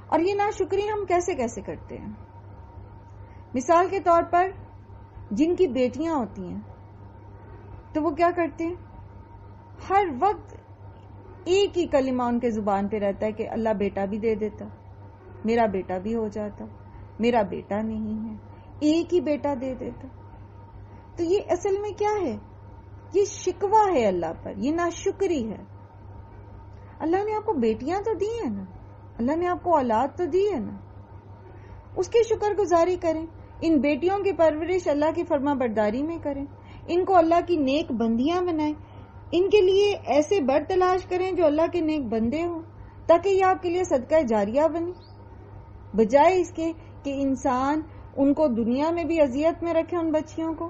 اور یہ ناشکری ہم کیسے کیسے کرتے ہیں. مثال کے طور پر جن کی بیٹیاں ہوتی ہیں تو وہ کیا کرتے ہیں، ہر وقت ایک ہی کلمہ ان کے زبان پہ رہتا ہے کہ اللہ بیٹا بھی دے دیتا، میرا بیٹا بھی ہو جاتا، میرا بیٹا نہیں ہے، ایک ہی بیٹا دے دیتا. تو یہ اصل میں کیا ہے، یہ شکوہ ہے اللہ پر، یہ ناشکری ہے. اللہ نے آپ کو بیٹیاں تو دی ہیں نا، اللہ نے آپ کو اولاد تو دی ہے نا، اس کی شکر گزاری کریں. ان بیٹیوں کی پرورش اللہ کی فرما برداری میں کریں، ان کو اللہ کی نیک بندیاں بنائیں، ان کے لیے ایسے بر تلاش کریں جو اللہ کے نیک بندے ہوں تاکہ یہ آپ کے لیے صدقہ جاریہ بنے، بجائے اس کے کہ انسان ان کو دنیا میں بھی اذیت میں رکھے ان بچیوں کو،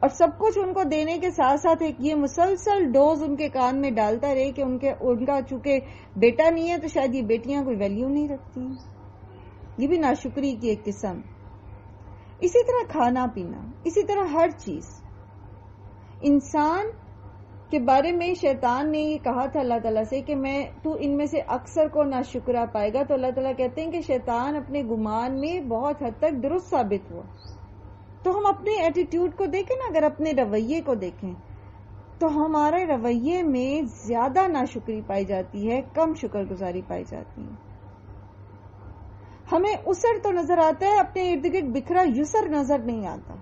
اور سب کچھ ان کو دینے کے ساتھ ساتھ ایک یہ مسلسل ڈوز ان کے کان میں ڈالتا رہے کہ ان کا چونکہ بیٹا نہیں ہے تو شاید یہ بیٹیاں کوئی ویلیو نہیں رکھتی ہیں. یہ بھی ناشکری کی ایک قسم. اسی طرح کھانا پینا، اسی طرح ہر چیز. انسان کے بارے میں شیطان نے یہ کہا تھا اللہ تعالیٰ سے کہ تو ان میں سے اکثر کو ناشکرا پائے گا. تو اللہ تعالیٰ کہتے ہیں کہ شیطان اپنے گمان میں بہت حد تک درست ثابت ہوا. تو ہم اپنے ایٹیٹیوڈ کو دیکھیں نا، اگر اپنے رویے کو دیکھیں تو ہمارے رویے میں زیادہ ناشکری پائی جاتی ہے، کم شکر گزاری پائی جاتی ہے. ہمیں اسر تو نظر آتا ہے، اپنے ارد گرد بکھرا یسر نظر نہیں آتا،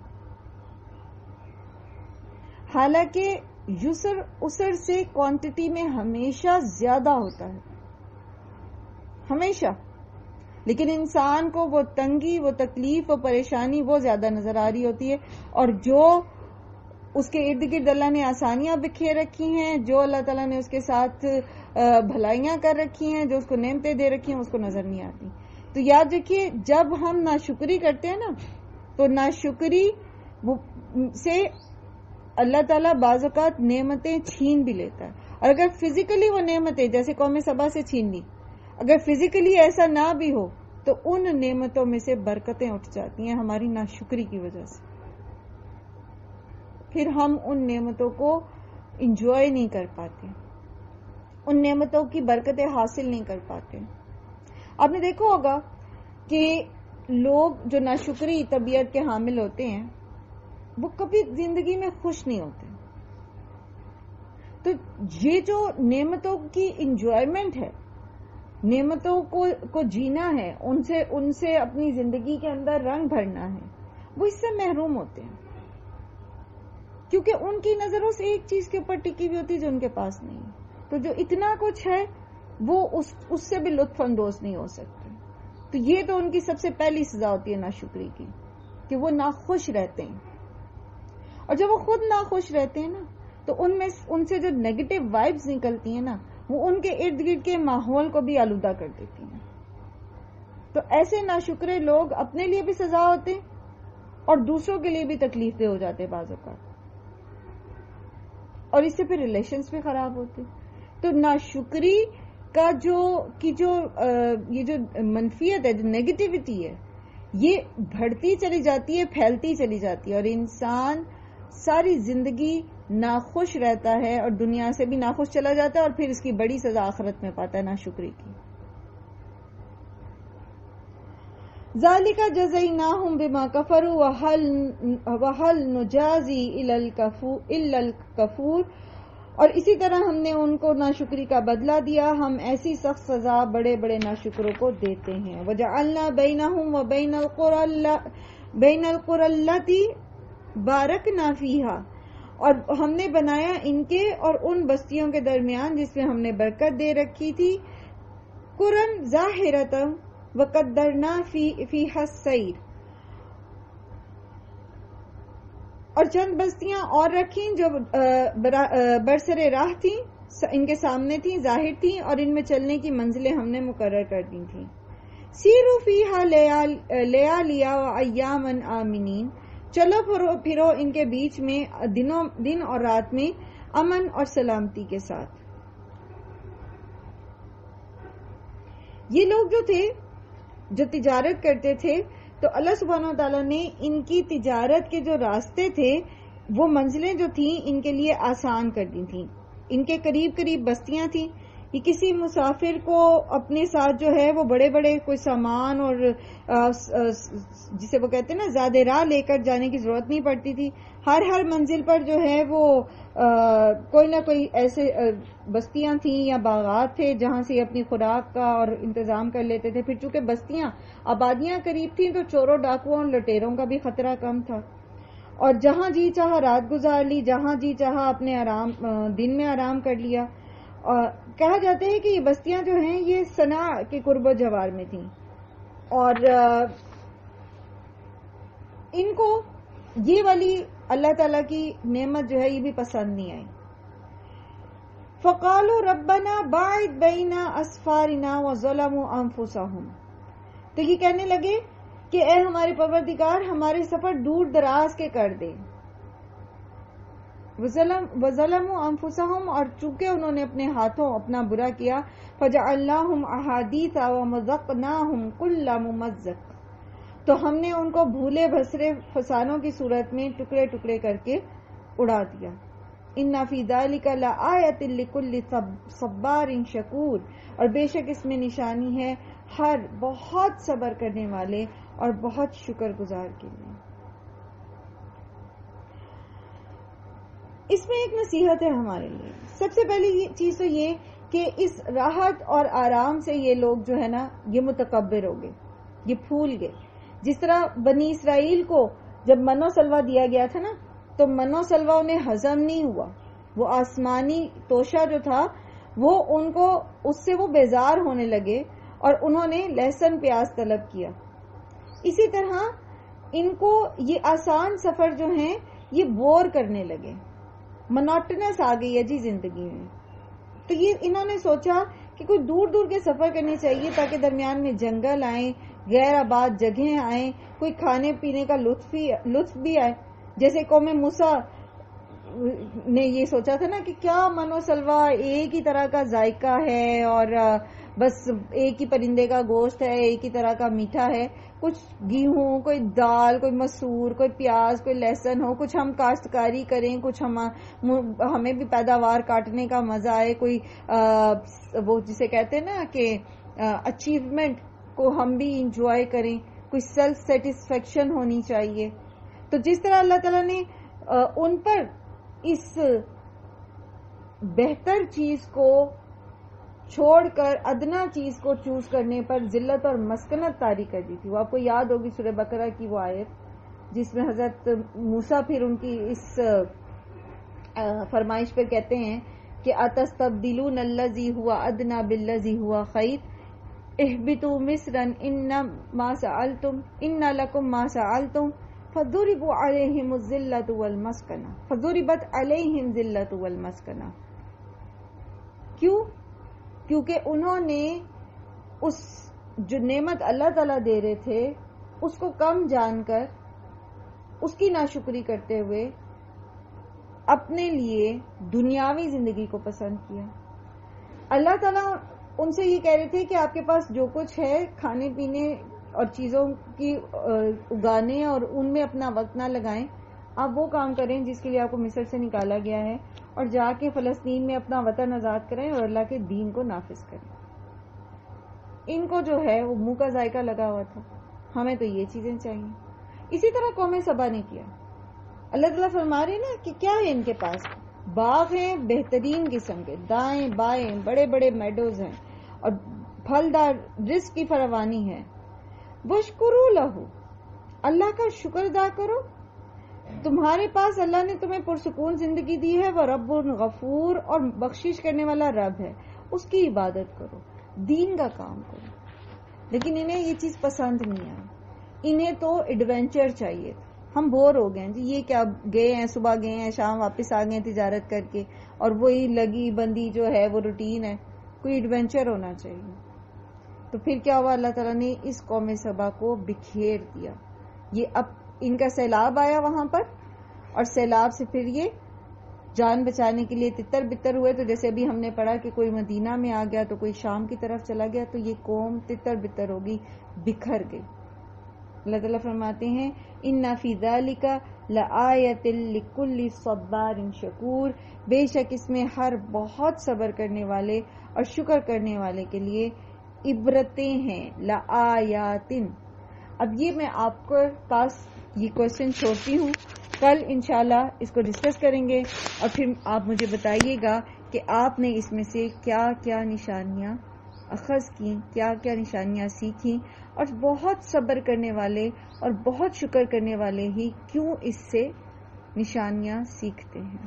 حالانکہ یسر اسر سے کوانٹٹی میں ہمیشہ زیادہ ہوتا ہے، ہمیشہ. لیکن انسان کو وہ تنگی، وہ تکلیف، وہ پریشانی وہ زیادہ نظر آ رہی ہوتی ہے. اور جو اس کے ارد گرد اللہ نے آسانیاں بکھیر رکھی ہیں، جو اللہ تعالیٰ نے اس کے ساتھ بھلائیاں کر رکھی ہیں، جو اس کو نعمتیں دے رکھی ہیں، اس کو نظر نہیں آتی. تو یاد رکھیے جب ہم ناشکری کرتے ہیں نا تو ناشکری سے اللہ تعالیٰ بعض اوقات نعمتیں چھین بھی لیتا ہے. اور اگر فزیکلی وہ نعمتیں جیسے قوم سبا سے چھین لی، اگر فزیکلی ایسا نہ بھی ہو تو ان نعمتوں میں سے برکتیں اٹھ جاتی ہیں ہماری ناشکری کی وجہ سے. پھر ہم ان نعمتوں کو انجوائے نہیں کر پاتے، ان نعمتوں کی برکتیں حاصل نہیں کر پاتے. آپ نے دیکھا ہوگا کہ لوگ جو ناشکری طبیعت کے حامل ہوتے ہیں وہ کبھی زندگی میں خوش نہیں ہوتے. تو یہ جو نعمتوں کی انجوائمنٹ ہے، نعمتوں کو جینا ہے، ان سے اپنی زندگی کے اندر رنگ بھرنا ہے، وہ اس سے محروم ہوتے ہیں کیونکہ ان کی نظر اس ایک چیز کے اوپر ٹکی ہوئی ہوتی ہے جو ان کے پاس نہیں ہے. تو جو اتنا کچھ ہے وہ اس سے بھی لطف اندوز نہیں ہو سکتے. تو یہ تو ان کی سب سے پہلی سزا ہوتی ہے ناشکری کی کہ وہ ناخوش رہتے ہیں. اور جب وہ خود ناخوش رہتے ہیں نا تو ان سے جو نیگیٹو وائبز نکلتی ہیں نا وہ ان کے ارد گرد کے ماحول کو بھی آلودہ کر دیتی ہیں. تو ایسے ناشکرے لوگ اپنے لیے بھی سزا ہوتے ہیں اور دوسروں کے لیے بھی تکلیف دہ ہو جاتے ہیں بعض اوقات, اور اس سے پھر ریلیشنز بھی خراب ہوتے. تو ناشکری کا یہ جو منفیت ہے, جو نیگیٹیوٹی ہے, یہ بڑھتی چلی جاتی ہے, پھیلتی چلی جاتی ہے, اور انسان ساری زندگی ناخوش رہتا ہے اور دنیا سے بھی ناخوش چلا جاتا ہے, اور پھر اس کی بڑی سزا آخرت میں پاتا ہے ناشکری کی. ذالک جزیناہم بما کفروا وہل نجازی الا الکفور, اور اسی طرح ہم نے ان کو ناشکری کا بدلہ دیا, ہم ایسی سخت سزا بڑے بڑے ناشکروں کو دیتے ہیں. وجعلنا بینہم وبین القری التی بارکنا فیہا, اور ہم نے بنایا ان کے اور ان بستیوں کے درمیان جس میں ہم نے برکت دے رکھی تھی, قرن ظاہرۃ وقدرنا فیہا السیر, اور چند بستیاں اور رکھیں جو برسر راہ تھیں, ان کے سامنے تھیں, ظاہر تھیں, اور ان میں چلنے کی منزلیں ہم نے مقرر کر دی تھیں. سیروا فیہا لیالیا وایاما آمنین, چلو پھرو ان کے بیچ میں دن اور رات میں امن اور سلامتی کے ساتھ. یہ لوگ جو تھے جو تجارت کرتے تھے تو اللہ سبحانہ و تعالیٰ نے ان کی تجارت کے جو راستے تھے وہ منزلیں جو تھیں ان کے لیے آسان کر دی تھیں. ان کے قریب قریب بستیاں تھیں. یہ کسی مسافر کو اپنے ساتھ جو ہے وہ بڑے بڑے کوئی سامان اور جسے وہ کہتے ہیں نا زیادہ راہ لے کر جانے کی ضرورت نہیں پڑتی تھی. ہر منزل پر جو ہے وہ کوئی نہ کوئی ایسے بستیاں تھیں یا باغات تھے جہاں سے اپنی خوراک کا اور انتظام کر لیتے تھے. پھر چونکہ بستیاں آبادیاں قریب تھیں تو چوروں ڈاکوؤں اور لٹیروں کا بھی خطرہ کم تھا, اور جہاں جی چاہا رات گزار لی, جہاں جی چاہا اپنے دن میں آرام کر لیا. کہا جاتا ہے کہ یہ بستیاں جو ہیں یہ صنع کے قرب و جوار میں تھیں, اور ان کو یہ والی اللہ تعالیٰ کی نعمت جو ہے یہ بھی پسند نہیں آئی. فقالوا ربنا باعد بین اسفارنا وظلموا انفسهم, تو یہ کہنے لگے کہ اے ہمارے پروردگار ہمارے سفر دور دراز کے کر دے. وظلموا انفسهم, اور چونکہ انہوں نے اپنے ہاتھوں اپنا برا کیا, فجعلناهم احادیث ومزقناهم كل ممزق, تو ہم نے ان کو بھولے بھسرے فسانوں کی صورت میں ٹکڑے ٹکڑے کر کے اڑا دیا. ان فی ذلک لآیۃ لکل صبار شکور, اور بے شک اس میں نشانی ہے ہر بہت صبر کرنے والے اور بہت شکر گزار کے لیے. اس میں ایک نصیحت ہے ہمارے لیے. سب سے پہلی چیز تو یہ کہ اس راحت اور آرام سے یہ لوگ جو ہے نا یہ متکبر ہو گئے, یہ پھول گئے. جس طرح بنی اسرائیل کو جب منو سلوہ دیا گیا تھا نا تو منو سلوہ انہیں ہضم نہیں ہوا, وہ آسمانی توشہ جو تھا وہ ان کو اس سے وہ بیزار ہونے لگے اور انہوں نے لہسن پیاز طلب کیا. اسی طرح ان کو یہ آسان سفر جو ہیں یہ بور کرنے لگے, منوٹنس آ گئی ہے جی زندگی میں. تو یہ انہوں نے سوچا کہ کوئی دور دور کے سفر کرنے چاہیے تاکہ درمیان میں جنگل آئیں, غیر آباد جگہیں آئیں, کوئی کھانے پینے کا لطف بھی آئے. جیسے قوم موسیٰ نے یہ سوچا تھا نا کہ کیا منو سلوہ ایک ہی طرح کا ذائقہ ہے اور بس ایک ہی پرندے کا گوشت ہے, ایک ہی طرح کا میٹھا ہے, کچھ گیہوں, کوئی دال, کوئی مسور, کوئی پیاز, کوئی لہسن ہو, کچھ ہم کاشتکاری کریں, کچھ ہمیں بھی پیداوار کاٹنے کا مزہ آئے, کوئی وہ جسے کہتے ہیں نا کہ اچیومنٹ کو ہم بھی انجوائے کریں, کوئی سیلف سیٹسفیکشن ہونی چاہیے. تو جس طرح اللہ تعالیٰ نے ان پر اس بہتر چیز کو چھوڑ کر ادنا چیز کو چوز کرنے پر ذلت اور مسکنت طاری کر دی تھی. وہ آپ کو یاد ہوگی سورہ بقرہ کی وہ آیت جس میں حضرت موسیٰ پھر ان کی اس فرمائش پر کہتے ہیں کہ اتستبدلون الذی ہوا ادنا بالذی ہوا خیر اہبطوا مصرا ان لکم ما سألتم فضربوا علیہم الذلۃ والمسکنہ فضربت علیہم ذلۃ والمسکنہ. کیونکہ انہوں نے اس جو نعمت اللہ تعالیٰ دے رہے تھے اس کو کم جان کر اس کی ناشکری کرتے ہوئے اپنے لیے دنیاوی زندگی کو پسند کیا. اللہ تعالیٰ ان سے یہ کہہ رہے تھے کہ آپ کے پاس جو کچھ ہے کھانے پینے اور چیزوں کی اگانے اور ان میں اپنا وقت نہ لگائیں، آپ وہ کام کریں جس کے لیے آپ کو مصر سے نکالا گیا ہے، اور جا کے فلسطین میں اپنا وطن آزاد کریں اور اللہ کے دین کو نافذ کریں. ان کو جو ہے وہ منہ کا ذائقہ لگا ہوا تھا، ہمیں تو یہ چیزیں چاہیے. اسی طرح قوم سبا نے کیا. اللہ تعالیٰ فرما رہے نا کہ کیا ہے ان کے پاس، باغ ہیں بہترین قسم کے، دائیں بائیں بڑے بڑے میڈوز ہیں اور پھلدار رزق کی فراوانی ہے. وشکروا لہو، اللہ کا شکر ادا کرو. تمہارے پاس اللہ نے تمہیں پرسکون زندگی دی ہے، وہ رب غفور، اور بخشش کرنے والا رب ہے، اس کی عبادت کرو، دین کا کام کرو. لیکن انہیں یہ چیز پسند نہیں آئی، انہیں تو ایڈونچر چاہیے. ہم بور ہو گئے جی، یہ کیا گئے ہیں، صبح گئے ہیں شام واپس آ گئے تجارت کر کے، اور وہی لگی بندی جو ہے وہ روٹین ہے. کوئی ایڈونچر ہونا چاہیے. تو پھر کیا ہوا، اللہ تعالیٰ نے اس قوم سبا کو بکھیر دیا. یہ اب ان کا سیلاب آیا وہاں پر، اور سیلاب سے پھر یہ جان بچانے کے لیے تتر بتر ہوئے. تو جیسے ابھی ہم نے پڑھا کہ کوئی مدینہ میں آ گیا تو کوئی شام کی طرف چلا گیا، تو یہ قوم تتر بتر ہوگی، بکھر گئی. اللہ تعالیٰ فرماتے ہیں ان فی ذالک لآیۃ لکل صبار شکور، بے شک اس میں ہر بہت صبر کرنے والے اور شکر کرنے والے کے لیے عبرتیں ہیں. لآیات. اب یہ میں آپ کو پاس یہ کوشچن چھوڑتی ہوں، کل انشاءاللہ اس کو ڈسکس کریں گے، اور پھر آپ مجھے بتائیے گا کہ آپ نے اس میں سے کیا کیا نشانیاں اخذ کی، کیا کیا نشانیاں سیکھیں، اور بہت صبر کرنے والے اور بہت شکر کرنے والے ہی کیوں اس سے نشانیاں سیکھتے ہیں.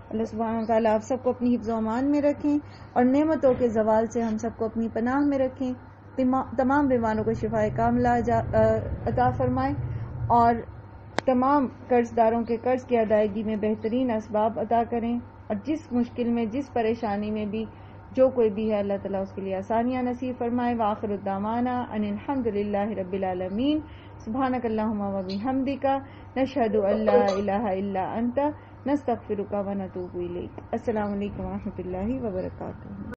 اللہ سبحانہ و تعالیٰ آپ سب کو اپنی حفظ و امان میں رکھیں، اور نعمتوں کے زوال سے ہم سب کو اپنی پناہ میں رکھیں. تمام بیماروں کو شفائے کاملہ عطا فرمائیں، اور تمام قرض داروں کے قرض کی ادائیگی میں بہترین اسباب عطا کریں، اور جس مشکل میں جس پریشانی میں بھی جو کوئی بھی ہے اللہ تعالیٰ اس کے لیے آسانیاں نصیب فرمائے. وآخر الدعوانا ان الحمد للہ رب العالمین. سبحانک اللہم و بحمدک، نشہد ان لا الہ الا انت، نستغفرک و نتوب الیک. السلام علیکم و رحمۃ اللہ وبرکاتہ.